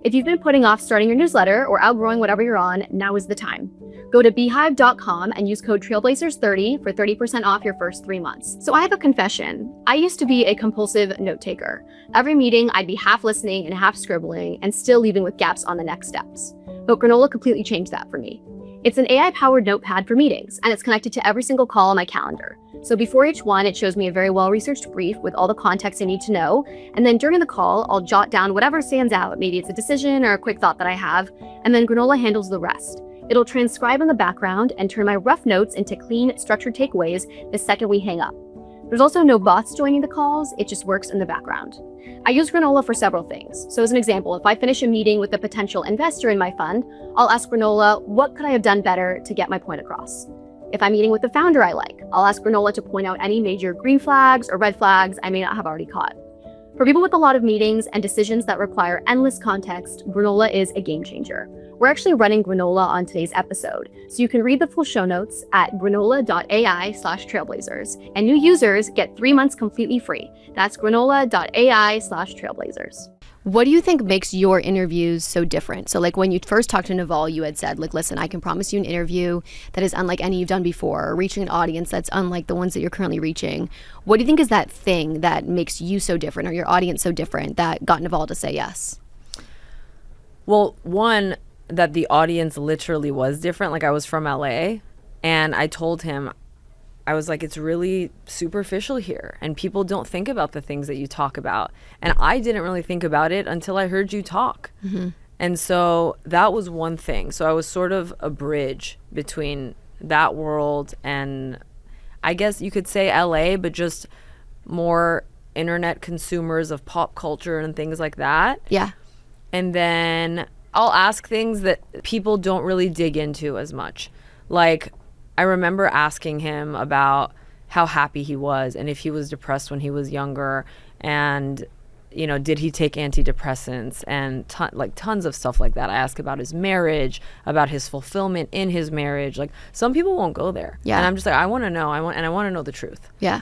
Speaker 1: If you've been putting off starting your newsletter or outgrowing whatever you're on, now is the time. Go to beehiiv.com and use code Trailblazers30 for 30% off your first 3 months. So I have a confession. I used to be a compulsive note taker. Every meeting, I'd be half listening and half scribbling and still leaving with gaps on the next steps. But Granola completely changed that for me. It's an AI-powered notepad for meetings, and it's connected to every single call on my calendar. So before each one, it shows me a very well-researched brief with all the context I need to know. And then during the call, I'll jot down whatever stands out. Maybe it's a decision or a quick thought that I have, and then Granola handles the rest. It'll transcribe in the background and turn my rough notes into clean, structured takeaways the second we hang up. There's also no bots joining the calls, it just works in the background. I use Granola for several things. So as an example, if I finish a meeting with a potential investor in my fund, I'll ask Granola, what could I have done better to get my point across? If I'm meeting with the founder I like, I'll ask Granola to point out any major green flags or red flags I may not have already caught. For people with a lot of meetings and decisions that require endless context, Granola is a game changer. We're actually running Granola on today's episode, so you can read the full show notes at granola.ai/trailblazers, and new users get 3 months completely free. That's granola.ai/trailblazers. What do you think makes your interviews so different? So like when you first talked to Naval, you had said, like, listen, I can promise you an interview that is unlike any you've done before, or reaching an audience that's unlike the ones that you're currently reaching. What do you think is that thing that makes you so different or your audience so different that got Naval to say yes?
Speaker 2: Well, one, that the audience literally was different. Like I was from LA and I told him, I was like, it's really superficial here and people don't think about the things that you talk about. And I didn't really think about it until I heard you talk. Mm-hmm. And so that was one thing. So I was sort of a bridge between that world and I guess you could say LA, but just more internet consumers of pop culture and things like that.
Speaker 1: Yeah.
Speaker 2: And then I'll ask things that people don't really dig into as much. Like, I remember asking him about how happy he was and if he was depressed when he was younger and, you know, did he take antidepressants and tons of stuff like that. I ask about his marriage, about his fulfillment in his marriage. Like, some people won't go there.
Speaker 1: Yeah.
Speaker 2: And I'm just like, I want to know. I want to know the truth.
Speaker 1: Yeah.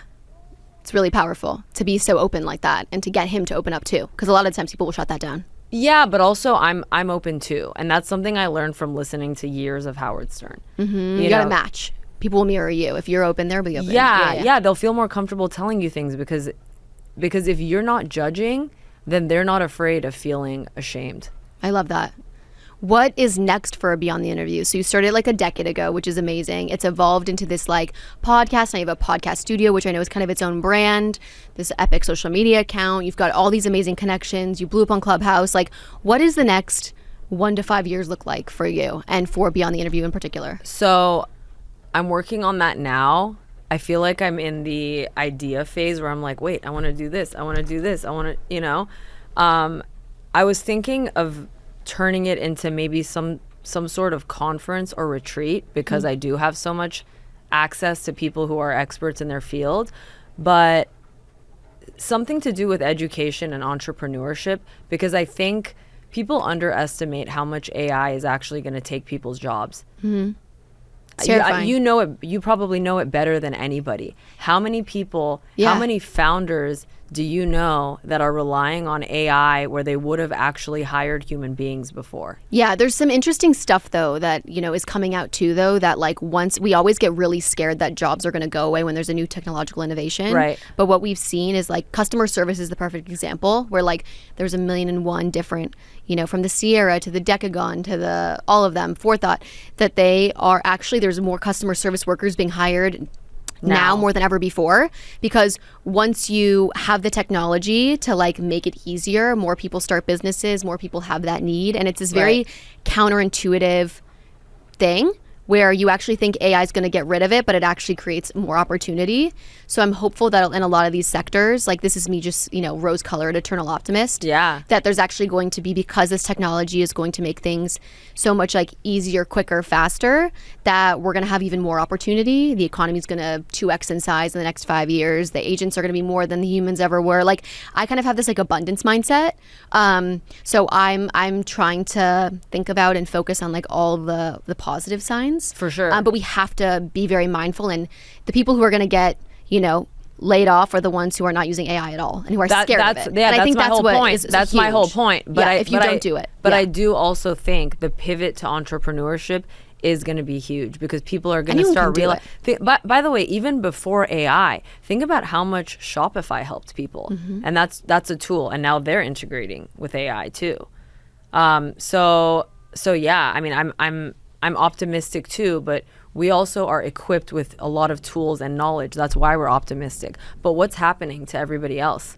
Speaker 1: It's really powerful to be so open like that and to get him to open up too. Because a lot of times people will shut that down.
Speaker 2: Yeah, but also I'm open too. And that's something I learned from listening to years of Howard Stern.
Speaker 1: Mm-hmm. You gotta match. People will mirror you. If you're open, they'll be open.
Speaker 2: Yeah, they'll feel more comfortable telling you things because if you're not judging, then they're not afraid of feeling ashamed.
Speaker 1: I love that. What is next for Beyond the Interview? So you started like a decade ago, which is amazing. It's evolved into this like podcast. Now you have a podcast studio, which I know is kind of its own brand, this epic social media account. You've got all these amazing connections. You blew up on Clubhouse. Like, what does the next 1 to 5 years look like for you and for Beyond the Interview in particular?
Speaker 2: So I'm working on that now. I feel like I'm in the idea phase where I'm like, wait, I want to do this. I want to do this. I want to, you know. I was thinking of turning it into maybe some sort of conference or retreat because I do have so much access to people who are experts in their field, but something to do with education and entrepreneurship, because I think people underestimate how much AI is actually going to take people's jobs. Mm-hmm. You know it. You probably know it better than anybody. How many people, how many founders do you know that are relying on AI where they would have actually hired human beings before? Yeah,
Speaker 1: there's some interesting stuff though that, you know, is coming out too though, that like once we always get really scared that jobs are going to go away when there's a new technological innovation.
Speaker 2: Right.
Speaker 1: But what we've seen is like customer service is the perfect example where like there's 1,000,001 different, you know, from the Sierra to the Decagon to the all of them, Forethought, that they are actually, there's more customer service workers being hired now more than ever before, because once you have the technology to like make it easier, more people start businesses, more people have that need, and it's this very counterintuitive thing where you actually think AI is going to get rid of it, but it actually creates more opportunity. So I'm hopeful that in a lot of these sectors, like this is me just, you know, rose-colored eternal optimist, that there's actually going to be, because this technology is going to make things so much like easier, quicker, faster, that we're going to have even more opportunity. The economy is going to 2x in size in the next 5 years. The agents are going to be more than the humans ever were. Like, I kind of have this like abundance mindset. So I'm trying to think about and focus on like all the positive signs.
Speaker 2: For sure.
Speaker 1: But we have to be very mindful, and the people who are going to get, you know, laid off are the ones who are not using AI at all and who are scared of it.
Speaker 2: Yeah,
Speaker 1: and I think
Speaker 2: my
Speaker 1: that's
Speaker 2: whole
Speaker 1: what
Speaker 2: point.
Speaker 1: That's
Speaker 2: my whole point. But
Speaker 1: if you don't do it.
Speaker 2: But I do also think the pivot to entrepreneurship is going to be huge, because people are going to start realizing. By the way, even before AI, think about how much Shopify helped people, and that's a tool, and now they're integrating with AI too. So yeah, I mean, I'm optimistic too, but we also are equipped with a lot of tools and knowledge. That's why we're optimistic. But what's happening to everybody else?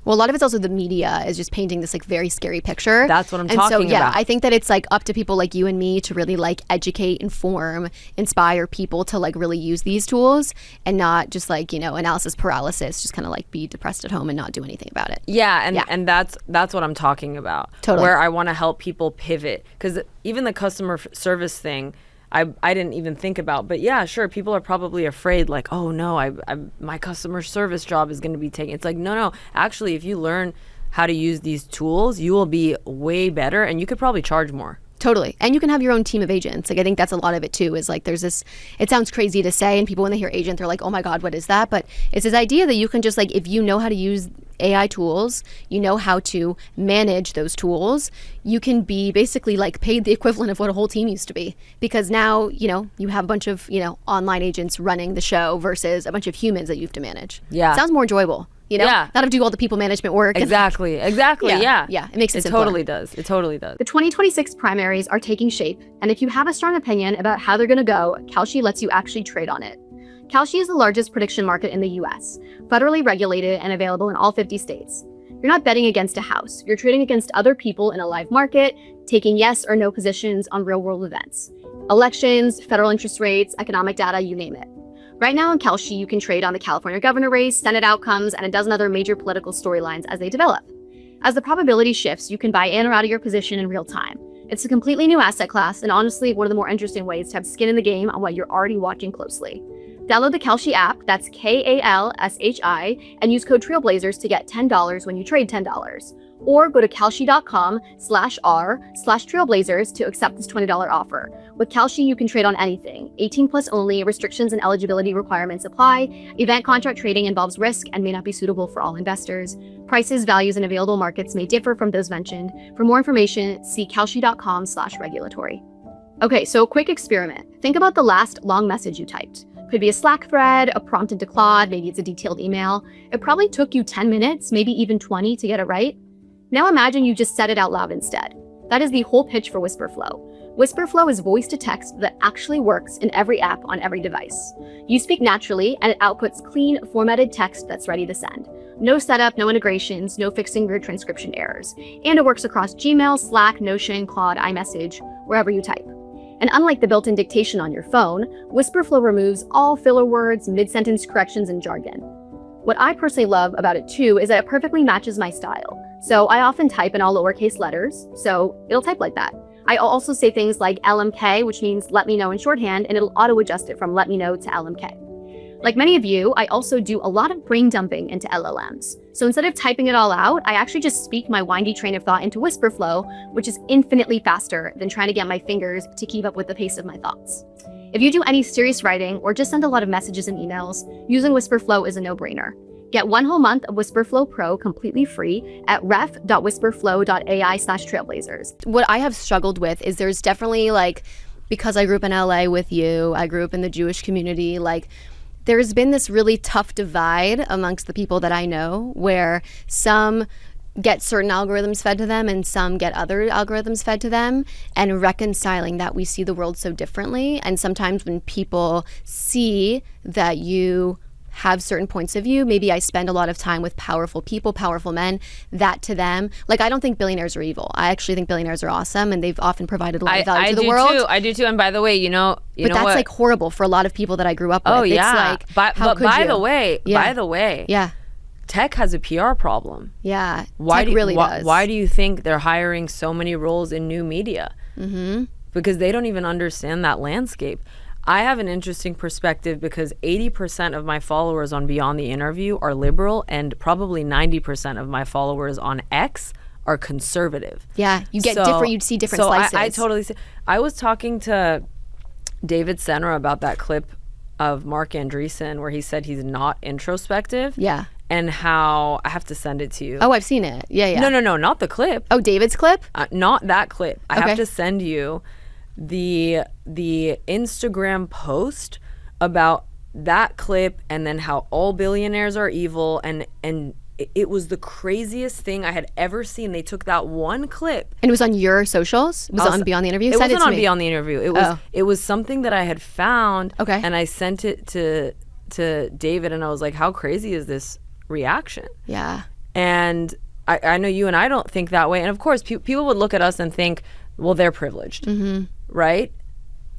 Speaker 1: Well, a lot of it's also the media is just painting this like very scary picture.
Speaker 2: That's what I'm talking about.
Speaker 1: I think that it's like up to people like you and me to really like educate, inform, inspire people to like really use these tools and not just like, you know, analysis paralysis, just kind of like be depressed at home and not do anything about it.
Speaker 2: And that's what I'm talking about.
Speaker 1: Totally.
Speaker 2: Where I want to help people pivot, because even the customer service thing, I didn't even think about. But yeah, sure, people are probably afraid, like, oh no, my customer service job is going to be taken. It's like, no. Actually, if you learn how to use these tools, you will be way better, and you could probably charge more.
Speaker 1: Totally. And you can have your own team of agents. Like, I think that's a lot of it too, is like there's this, it sounds crazy to say, and people when they hear agent, they're like, oh my God, what is that? But it's this idea that you can just like, if you know how to use AI tools, you know how to manage those tools, you can be basically like paid the equivalent of what a whole team used to be. Because now, you know, you have a bunch of, you know, online agents running the show versus a bunch of humans that you have to manage.
Speaker 2: Yeah.
Speaker 1: It sounds more enjoyable. You know, not have to do all the people management work.
Speaker 2: Exactly. Yeah.
Speaker 1: It makes it
Speaker 2: simpler.
Speaker 1: It
Speaker 2: totally does.
Speaker 3: The 2026 primaries are taking shape, and if you have a strong opinion about how they're going to go, Kalshi lets you actually trade on it. Kalshi is the largest prediction market in the US, federally regulated and available in all 50 states. You're not betting against a house. You're trading against other people in a live market, taking yes or no positions on real-world events. Elections, federal interest rates, economic data, you name it. Right now in Kalshi, you can trade on the California governor race, Senate outcomes, and a dozen other major political storylines as they develop. As the probability shifts, you can buy in or out of your position in real time. It's a completely new asset class, and honestly, one of the more interesting ways to have skin in the game on what you're already watching closely. Download the Kalshi app, that's Kalshi, and use code Trailblazers to get $10 when you trade $10. Or go to kalshi.com/r/trailblazers to accept this $20 offer. With Kalshi, you can trade on anything. 18 plus only, restrictions and eligibility requirements apply. Event contract trading involves risk and may not be suitable for all investors. Prices, values, and available markets may differ from those mentioned. For more information, see kalshi.com/regulatory. Okay, so a quick experiment. Think about the last long message you typed. Could be a Slack thread, a prompt into Claude, maybe it's a detailed email. It probably took you 10 minutes, maybe even 20 to get it right. Now imagine you just said it out loud instead. That is the whole pitch for Wispr Flow. Wispr Flow is voice to text that actually works in every app on every device. You speak naturally and it outputs clean, formatted text that's ready to send. No setup, no integrations, no fixing weird transcription errors. And it works across Gmail, Slack, Notion, Claude, iMessage, wherever you type. And unlike the built-in dictation on your phone, Wispr Flow removes all filler words, mid-sentence corrections, and jargon. What I personally love about it too is that it perfectly matches my style. So I often type in all lowercase letters, so it'll type like that. I also say things like LMK, which means let me know in shorthand, and it'll auto-adjust it from let me know to LMK. Like many of you, I also do a lot of brain dumping into LLMs. So instead of typing it all out, I actually just speak my windy train of thought into Wispr Flow, which is infinitely faster than trying to get my fingers to keep up with the pace of my thoughts. If you do any serious writing or just send a lot of messages and emails, using Wispr Flow is a no-brainer. Get 1 whole month of Wispr Flow Pro completely free at ref.wisprflow.ai/trailblazers.
Speaker 1: What I have struggled with is there's definitely like, because I grew up in LA with you, I grew up in the Jewish community, like there's been this really tough divide amongst the people that I know where some get certain algorithms fed to them and some get other algorithms fed to them, and reconciling that we see the world so differently. And sometimes when people see that you have certain points of view, maybe I spend a lot of time with powerful people, powerful men, that to them, like I don't think billionaires are evil. I actually think billionaires are awesome and they've often provided a lot of value to the world.
Speaker 2: I do too. And by the way, but
Speaker 1: that's like horrible for a lot of people that I grew up with.
Speaker 2: Oh yeah.
Speaker 1: It's like, how could you?
Speaker 2: By the way,
Speaker 1: yeah,
Speaker 2: tech has a PR problem.
Speaker 1: Yeah,
Speaker 2: Why
Speaker 1: tech really does.
Speaker 2: Why do you think they're hiring so many roles in new media? Mm-hmm. Because they don't even understand that landscape. I have an interesting perspective because 80% of my followers on Beyond the Interview are liberal, and probably 90% of my followers on X are conservative.
Speaker 1: Yeah, you get different. You see different slices.
Speaker 2: I totally see. I was talking to David Senra about that clip of Mark Andreessen where he said he's not introspective.
Speaker 1: Yeah.
Speaker 2: And how I have to send it to you.
Speaker 1: Oh, I've seen it. Yeah.
Speaker 2: No, not the clip.
Speaker 1: Oh, David's clip?
Speaker 2: Not that clip. I have to send you the Instagram post about that clip, and then how all billionaires are evil, and it was the craziest thing I had ever seen. They took that one clip.
Speaker 1: And it was on your socials? Was it on Beyond the Interview?
Speaker 2: It wasn't on Beyond the Interview. It was something that I had found.
Speaker 1: Okay.
Speaker 2: And I sent it to David, and I was like, how crazy is this reaction?
Speaker 1: Yeah.
Speaker 2: And I know you and I don't think that way. And of course, people would look at us and think, well, they're privileged, right?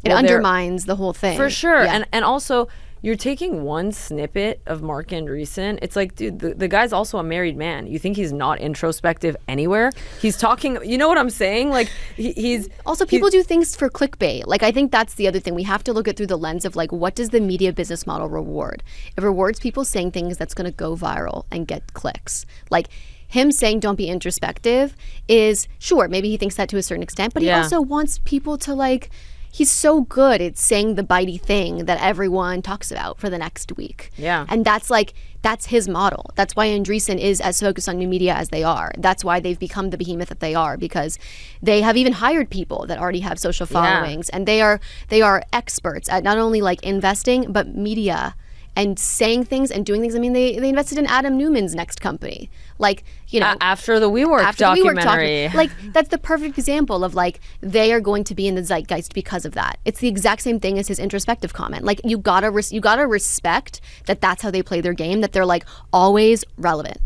Speaker 1: It undermines the whole thing.
Speaker 2: For sure.
Speaker 1: Yeah.
Speaker 2: And also, you're taking one snippet of Mark Andreessen. It's like, dude, the guy's also a married man. You think he's not introspective anywhere? He's talking, you know what I'm saying? Like, he's...
Speaker 1: Also, people do things for clickbait. Like, I think that's the other thing. We have to look at through the lens of, like, what does the media business model reward? It rewards people saying things that's going to go viral and get clicks. Like, him saying don't be introspective is, sure, maybe he thinks that to a certain extent, but he also wants people to, like... He's so good at saying the bitey thing that everyone talks about for the next week.
Speaker 2: Yeah.
Speaker 1: And that's his model. That's why Andreessen is as focused on new media as they are. That's why they've become the behemoth that they are, because they have even hired people that already have social followings. And they are experts at not only like investing, but media and saying things and doing things. I mean, they invested in Adam Newman's next company. Like, you know,
Speaker 2: after the WeWork documentary.
Speaker 1: Like, that's the perfect example of, like, they are going to be in the zeitgeist because of that. It's the exact same thing as his introspective comment. Like, you gotta respect that that's how they play their game, that they're, like, always relevant.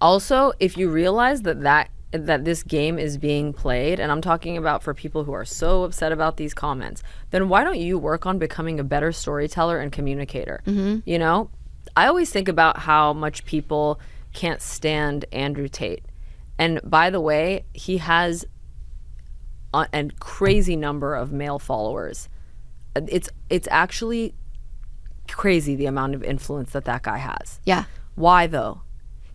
Speaker 2: Also, if you realize that this game is being played, and I'm talking about for people who are so upset about these comments, then why don't you work on becoming a better storyteller and communicator? You know, I always think about how much people can't stand Andrew Tate. And by the way, he has a crazy number of male followers. It's actually crazy the amount of influence that guy has.
Speaker 1: Yeah.
Speaker 2: Why though?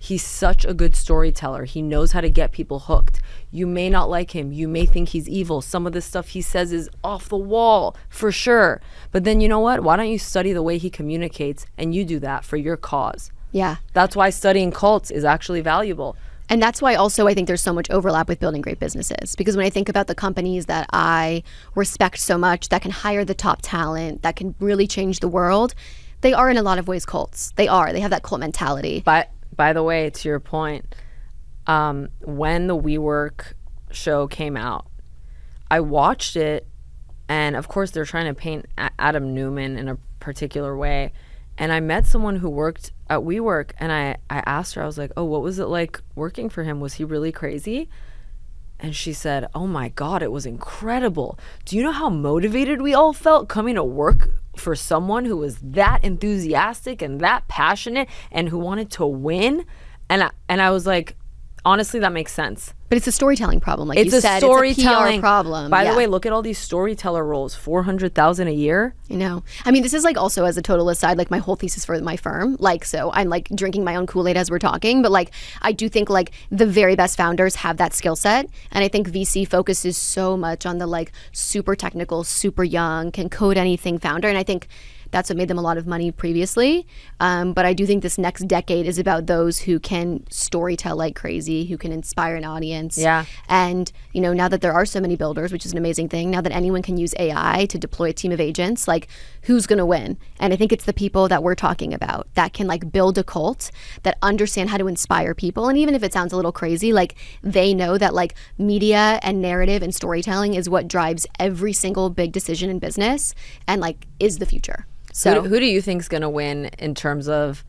Speaker 2: He's such a good storyteller. He knows how to get people hooked. You may not like him. You may think he's evil. Some of the stuff he says is off the wall, for sure. But then you know what? Why don't you study the way he communicates, and you do that for your cause?
Speaker 1: Yeah.
Speaker 2: That's why studying cults is actually valuable.
Speaker 1: And that's why also I think there's so much overlap with building great businesses. Because when I think about the companies that I respect so much, that can hire the top talent, that can really change the world, they are in a lot of ways cults. They have that cult mentality.
Speaker 2: But by the way, to your point, when the WeWork show came out, I watched it, and of course they're trying to paint Adam Newman in a particular way. And I met someone who worked at WeWork, and I asked her, I was like, oh, what was it like working for him? Was he really crazy? And she said, oh my God, it was incredible. Do you know how motivated we all felt coming to work for someone who was that enthusiastic and that passionate and who wanted to win? And I was like, honestly, that makes sense.
Speaker 1: But it's a storytelling problem, like
Speaker 2: it's
Speaker 1: you said. It's a PR problem.
Speaker 2: By the way, look at all these storyteller roles, $400,000 a year.
Speaker 1: I know. I mean, this is like also as a total aside, like my whole thesis for my firm. Like, so I'm like drinking my own Kool-Aid as we're talking, but like I do think like the very best founders have that skill set, and I think VC focuses so much on the like super technical, super young, can code anything founder, and I think that's what made them a lot of money previously. But I do think this next decade is about those who can storytell like crazy, who can inspire an audience.
Speaker 2: Yeah.
Speaker 1: And, you know, now that there are so many builders, which is an amazing thing, now that anyone can use AI to deploy a team of agents, like who's going to win? And I think it's the people that we're talking about that can like build a cult, that understand how to inspire people. And even if it sounds a little crazy, like they know that like media and narrative and storytelling is what drives every single big decision in business and like is the future. So
Speaker 2: who do you think is going to win in terms of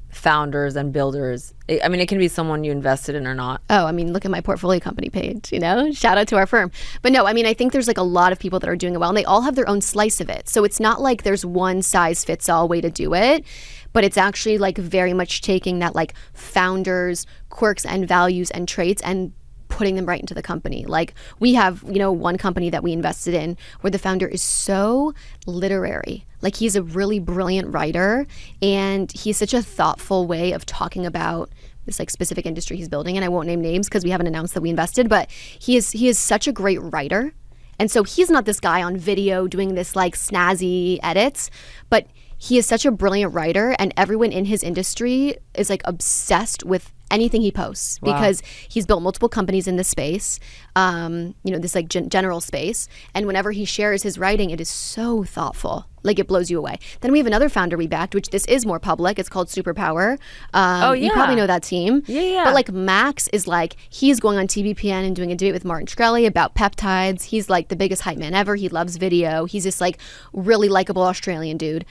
Speaker 2: founders and builders? I mean, it can be someone you invested in or not.
Speaker 1: Oh, I mean, look at my portfolio company page, you know, shout out to our firm. But no, I mean, I think there's like a lot of people that are doing it well, and they all have their own slice of it. So it's not like there's one size fits all way to do it, but it's actually like very much taking that like founders' quirks and values and traits and putting them right into the company. Like we have, you know, one company that we invested in where the founder is so literary. Like he's a really brilliant writer, and he's such a thoughtful way of talking about this like specific industry he's building. And I won't name names because we haven't announced that we invested, but he is such a great writer. And so he's not this guy on video doing this like snazzy edits, but he is such a brilliant writer, and everyone in his industry is like obsessed with anything he posts.
Speaker 2: Wow.
Speaker 1: Because he's built multiple companies in this space, you know, this like general space. And whenever he shares his writing, it is so thoughtful. Like it blows you away. Then we have another founder we backed, which this is more public. It's called Superpower.
Speaker 2: Oh, yeah.
Speaker 1: You probably know that team.
Speaker 2: Yeah.
Speaker 1: But like Max is like, he's going on TBPN and doing a debate with Martin Shkreli about peptides. He's like the biggest hype man ever. He loves video. He's this like really likable Australian dude.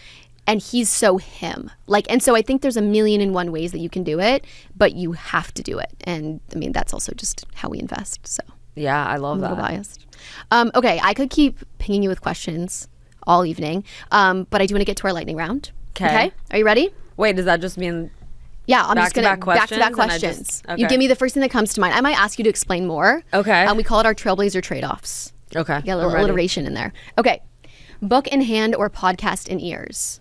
Speaker 1: And he's so him. Like, and so I think there's a million and one ways that you can do it, but you have to do it. And I mean, that's also just how we invest. So
Speaker 2: Yeah, I love
Speaker 1: I'm a
Speaker 2: that.
Speaker 1: little biased. Okay, I could keep pinging you with questions all evening, but I do want to get to our lightning round. Okay. Are you ready?
Speaker 2: Wait, does that just mean
Speaker 1: Yeah, I'm just going to
Speaker 2: back-to-back
Speaker 1: back-to-back
Speaker 2: questions?
Speaker 1: questions. You give me the first thing that comes to mind. I might ask you to explain more.
Speaker 2: Okay.
Speaker 1: We call it our Trailblazer trade-offs.
Speaker 2: Okay.
Speaker 1: Get a little alliteration in there. Okay. Book in hand or podcast in ears?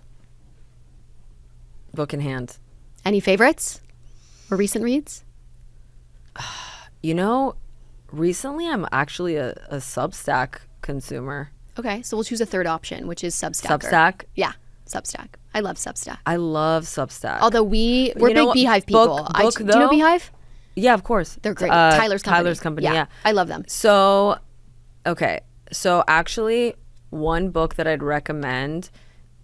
Speaker 2: Book in hand.
Speaker 1: Any favorites or recent reads?
Speaker 2: You know, recently I'm actually a Substack consumer.
Speaker 1: Okay, so we'll choose a third option, which is Substack.
Speaker 2: Substack?
Speaker 1: Yeah, Substack. I love Substack.
Speaker 2: I love Substack.
Speaker 1: Although we're
Speaker 2: You know
Speaker 1: big
Speaker 2: what?
Speaker 1: Beehiiv people.
Speaker 2: Book,
Speaker 1: Do you know
Speaker 2: though?
Speaker 1: Beehiiv?
Speaker 2: Yeah, of course.
Speaker 1: They're great. Tyler's company.
Speaker 2: Yeah.
Speaker 1: I love them.
Speaker 2: So, okay. So actually, one book that I'd recommend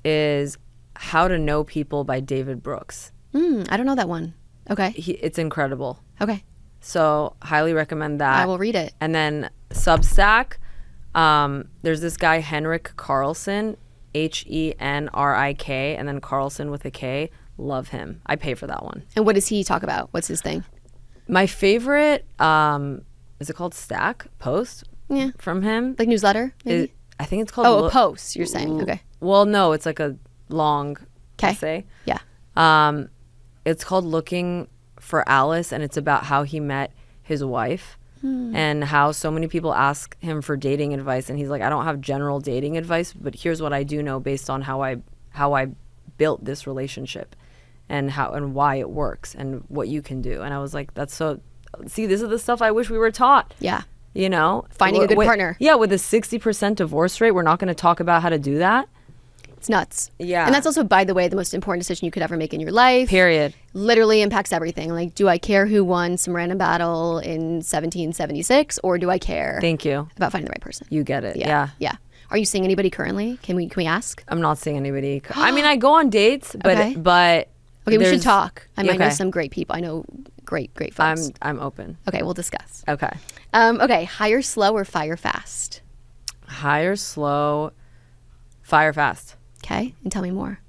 Speaker 2: is How to Know People by David Brooks.
Speaker 1: I don't know that one. Okay.
Speaker 2: It's incredible.
Speaker 1: Okay.
Speaker 2: So highly recommend that.
Speaker 1: I will read it.
Speaker 2: And then Substack, there's this guy Henrik Carlson, Henrik, and then Carlson with a K. Love him. I pay for that one.
Speaker 1: And what does he talk about? What's his thing?
Speaker 2: My favorite, is it called Stack Post?
Speaker 1: Yeah.
Speaker 2: From him?
Speaker 1: Like newsletter, maybe?
Speaker 2: I think it's called.
Speaker 1: Oh, a post, you're saying. Okay.
Speaker 2: Well, no, it's like a long
Speaker 1: 'Kay.
Speaker 2: essay.
Speaker 1: Yeah.
Speaker 2: It's called Looking for Alice, and it's about how he met his wife and how so many people ask him for dating advice, and he's like, I don't have general dating advice, but here's what I do know based on how I built this relationship and how and why it works and what you can do. And I was like, that's so. See, this is the stuff I wish we were taught.
Speaker 1: Yeah.
Speaker 2: You know,
Speaker 1: Finding a good partner.
Speaker 2: Yeah, with a 60% divorce rate, we're not going to talk about how to do that.
Speaker 1: It's nuts.
Speaker 2: Yeah.
Speaker 1: And that's also, by the way, the most important decision you could ever make in your life.
Speaker 2: Period.
Speaker 1: Literally impacts everything. Like, do I care who won some random battle in 1776, or do I care
Speaker 2: Thank you.
Speaker 1: about finding the right person?
Speaker 2: You get it.
Speaker 1: Yeah.
Speaker 2: Yeah.
Speaker 1: Are you seeing anybody currently? Can we ask?
Speaker 2: I'm not seeing anybody. I mean, I go on dates, but
Speaker 1: Okay.
Speaker 2: but
Speaker 1: Okay, we should
Speaker 2: there's-
Speaker 1: talk. I might know
Speaker 2: Okay.
Speaker 1: some great people. I know great folks.
Speaker 2: I'm open.
Speaker 1: Okay, we'll discuss.
Speaker 2: Okay.
Speaker 1: Okay, hire slow or fire fast?
Speaker 2: Hire slow, fire fast.
Speaker 1: Okay, and tell me more.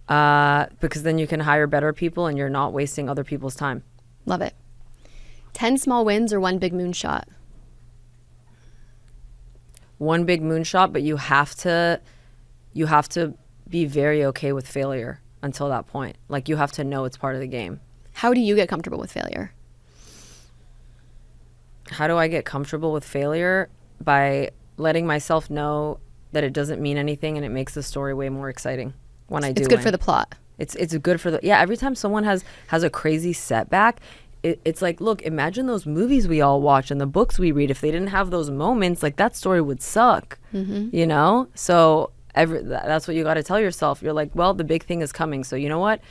Speaker 2: Because then you can hire better people and you're not wasting other people's time.
Speaker 1: Love it. 10 small wins or one big moonshot?
Speaker 2: One big moonshot, but you have to be very okay with failure until that point. Like, you have to know it's part of the game.
Speaker 1: How do you get comfortable with failure?
Speaker 2: How do I get comfortable with failure? By letting myself know that it doesn't mean anything and it makes the story way more exciting when I do
Speaker 1: It's good
Speaker 2: win.
Speaker 1: for the plot.
Speaker 2: It's good for the every time someone has a crazy setback, it's like, look, imagine those movies we all watch and the books we read. If they didn't have those moments, like, that story would suck. You know? So that's what you got to tell yourself. You're like, well, the big thing is coming, so you know what,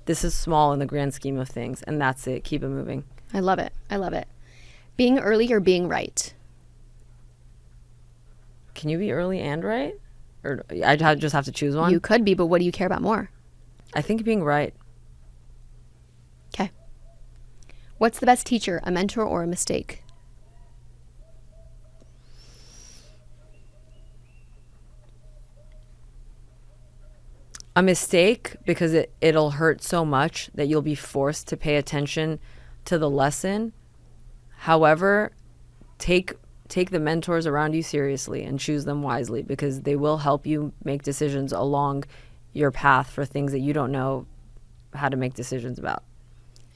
Speaker 2: this is small in the grand scheme of things, and that's it. Keep it moving.
Speaker 1: I love it. Being early or being right?
Speaker 2: Can you be early and right? Or I just have to choose one?
Speaker 1: You could be, but what do you care about more?
Speaker 2: I think being right.
Speaker 1: Okay. What's the best teacher, a mentor or a mistake?
Speaker 2: A mistake, because it'll hurt so much that you'll be forced to pay attention to the lesson. However, take the mentors around you seriously and choose them wisely, because they will help you make decisions along your path for things that you don't know how to make decisions about.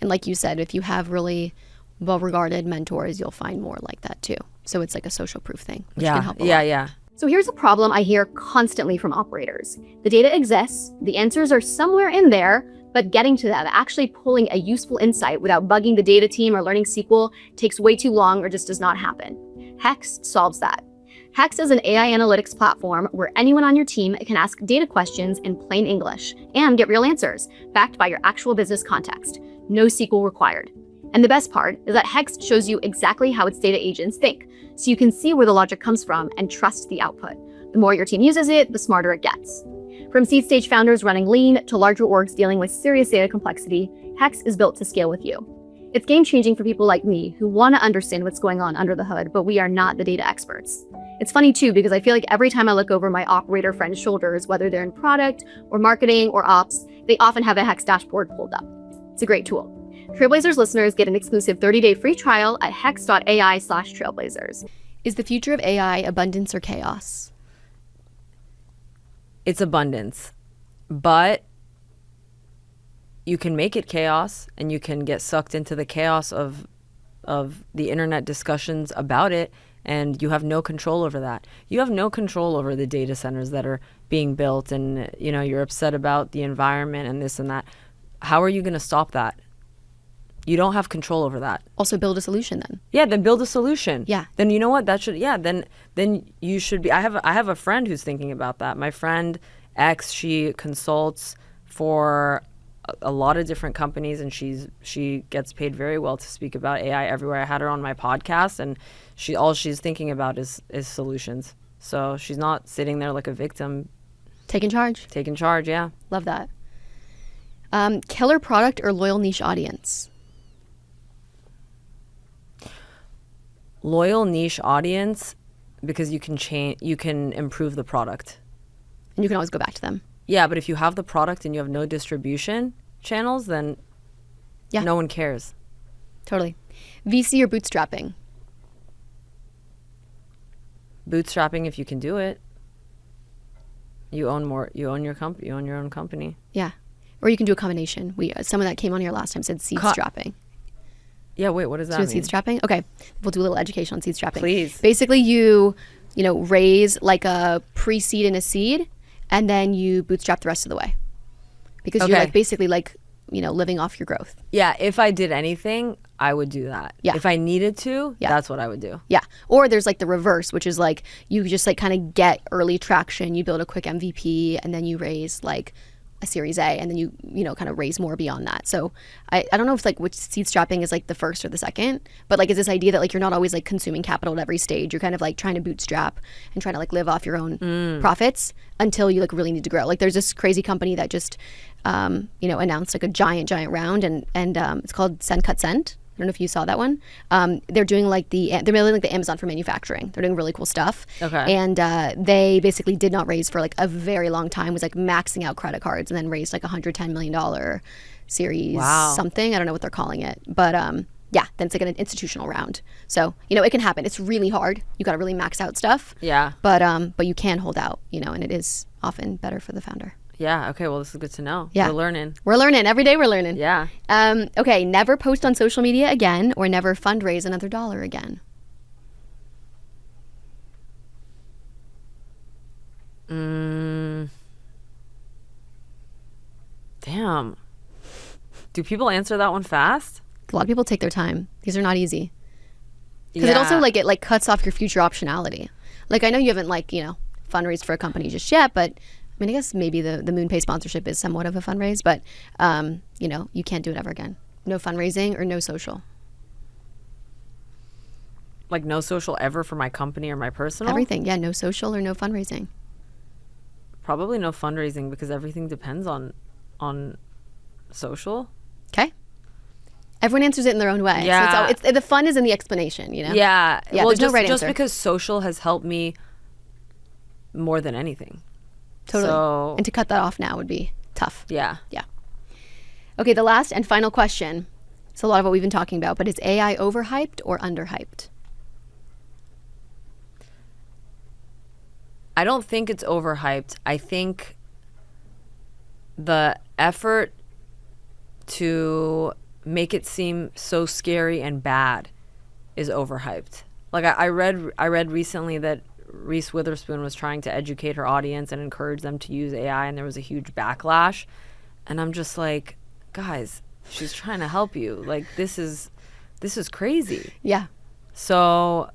Speaker 1: And like you said, if you have really well-regarded mentors, you'll find more like that too. So it's like a social proof thing, which can help a lot.
Speaker 2: Yeah.
Speaker 3: So here's a problem I hear constantly from operators. The data exists, the answers are somewhere in there, but getting to that, actually pulling a useful insight without bugging the data team or learning SQL, takes way too long or just does not happen. Hex solves that. Hex is an AI analytics platform where anyone on your team can ask data questions in plain English and get real answers, backed by your actual business context. No SQL required. And the best part is that Hex shows you exactly how its data agents think, so you can see where the logic comes from and trust the output. The more your team uses it, the smarter it gets. From seed stage founders running lean to larger orgs dealing with serious data complexity, Hex is built to scale with you. It's game-changing for people like me who want to understand what's going on under the hood, but we are not the data experts. It's funny too, because I feel like every time I look over my operator friends' shoulders, whether they're in product or marketing or ops, they often have a Hex dashboard pulled up. It's a great tool. Trailblazers listeners get an exclusive 30-day free trial at hex.ai/trailblazers. Is the future of AI abundance or chaos?
Speaker 2: It's abundance, but you can make it chaos, and you can get sucked into the chaos of the internet discussions about it, and you have no control over that. You have no control over the data centers that are being built, and you're upset about the environment and this and that. How are you going to stop that? You don't have control over that.
Speaker 1: Also build a solution then.
Speaker 2: Yeah, then build a solution.
Speaker 1: Yeah.
Speaker 2: Then you know what? Then you should be. I have a friend who's thinking about that. My friend X, she consults for a lot of different companies, and she gets paid very well to speak about AI everywhere. I had her on my podcast, and all she's thinking about is solutions. So she's not sitting there like a victim.
Speaker 1: Taking charge.
Speaker 2: Yeah.
Speaker 1: Love that. Killer product or loyal niche audience?
Speaker 2: Loyal niche audience, because you can improve the product.
Speaker 1: And you can always go back to them.
Speaker 2: Yeah, but if you have the product and you have no distribution channels, then no one cares.
Speaker 1: Totally. VC or bootstrapping?
Speaker 2: Bootstrapping if you can do it. You own your company. You own your own company.
Speaker 1: Yeah. Or you can do a combination. Someone that came on here last time said seed strapping.
Speaker 2: Yeah, wait, what does that mean?
Speaker 1: Seed strapping? Okay. We'll do a little education on seed strapping.
Speaker 2: Please.
Speaker 1: Basically, you raise like a pre-seed and a seed, and then you bootstrap the rest of the way. Because you're basically living off your growth.
Speaker 2: Yeah, if I did anything, I would do that.
Speaker 1: Yeah.
Speaker 2: If I needed to, that's what I would do.
Speaker 1: Yeah. Or there's like the reverse, which is like you just like kind of get early traction, you build a quick MVP, and then you raise like a Series A, and then you kind of raise more beyond that. So I don't know if like which seed strapping is like the first or the second, but like it's this idea that like you're not always like consuming capital at every stage. You're kind of like trying to bootstrap and trying to like live off your own profits until you like really need to grow. Like there's this crazy company that just announced like a giant round, and it's called Send Cut Send. I don't know if you saw that one. They're doing they're building like the Amazon for manufacturing. They're doing really cool stuff.
Speaker 2: Okay.
Speaker 1: And they basically did not raise for like a very long time. Was like maxing out credit cards, and then raised like $110 million series something. I don't know what they're calling it, but then it's like an institutional round. So it can happen. It's really hard. You got to really max out stuff.
Speaker 2: Yeah.
Speaker 1: But you can hold out. And it is often better for the founder.
Speaker 2: Yeah. Okay. Well, this is good to know.
Speaker 1: Yeah.
Speaker 2: We're learning.
Speaker 1: Every day we're learning.
Speaker 2: Yeah.
Speaker 1: Okay. Never post on social media again, or never fundraise another dollar again.
Speaker 2: Damn. Do people answer that one fast?
Speaker 1: A lot of people take their time. These are not easy. Because it also it cuts off your future optionality. Like I know you haven't fundraised for a company just yet, but I mean, I guess maybe the MoonPay sponsorship is somewhat of a fundraise, but you can't do it ever again. No fundraising or no social.
Speaker 2: Like no social ever for my company or my personal?
Speaker 1: Everything. Yeah, no social or no fundraising.
Speaker 2: Probably no fundraising, because everything depends on social.
Speaker 1: Okay. Everyone answers it in their own way.
Speaker 2: Yeah.
Speaker 1: So it's the fun is in the explanation,
Speaker 2: Yeah.
Speaker 1: Yeah,
Speaker 2: well,
Speaker 1: there's no right
Speaker 2: just
Speaker 1: answer.
Speaker 2: because social has helped me more than anything.
Speaker 1: Totally.
Speaker 2: So,
Speaker 1: and to cut that off now would be tough.
Speaker 2: Yeah.
Speaker 1: Yeah. Okay, the last and final question. It's a lot of what we've been talking about, but is AI overhyped or underhyped?
Speaker 2: I don't think it's overhyped. I think the effort to make it seem so scary and bad is overhyped. Like I read recently that Reese Witherspoon was trying to educate her audience and encourage them to use AI, and there was a huge backlash. And I'm just like, guys, she's trying to help you. Like this is crazy.
Speaker 1: Yeah.
Speaker 2: So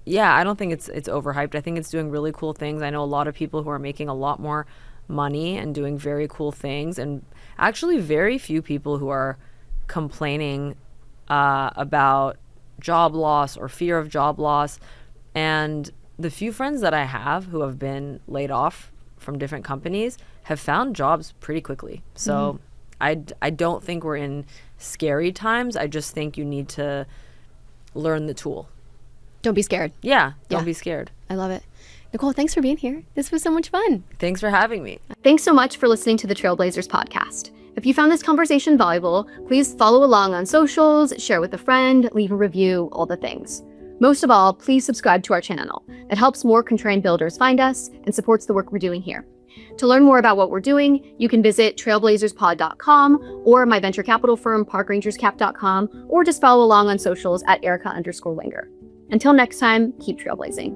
Speaker 2: yeah, I don't think it's overhyped. I think it's doing really cool things. I know a lot of people who are making a lot more money and doing very cool things, and actually very few people who are complaining about job loss or fear of job loss. And the few friends that I have who have been laid off from different companies have found jobs pretty quickly. So I don't think we're in scary times. I just think you need to learn the tool.
Speaker 1: Don't be scared.
Speaker 2: Yeah, don't
Speaker 1: Yeah.
Speaker 2: be scared.
Speaker 1: I love it. Nicole, thanks for being here. This was so much fun.
Speaker 2: Thanks for having me.
Speaker 3: Thanks so much for listening to the Trailblazers podcast. If you found this conversation valuable, please follow along on socials, share with a friend, leave a review, all the things. Most of all, please subscribe to our channel. It helps more contrarian builders find us and supports the work we're doing here. To learn more about what we're doing, you can visit trailblazerspod.com or my venture capital firm, parkrangerscap.com, or just follow along on socials at Erica_Wenger. Until next time, keep trailblazing.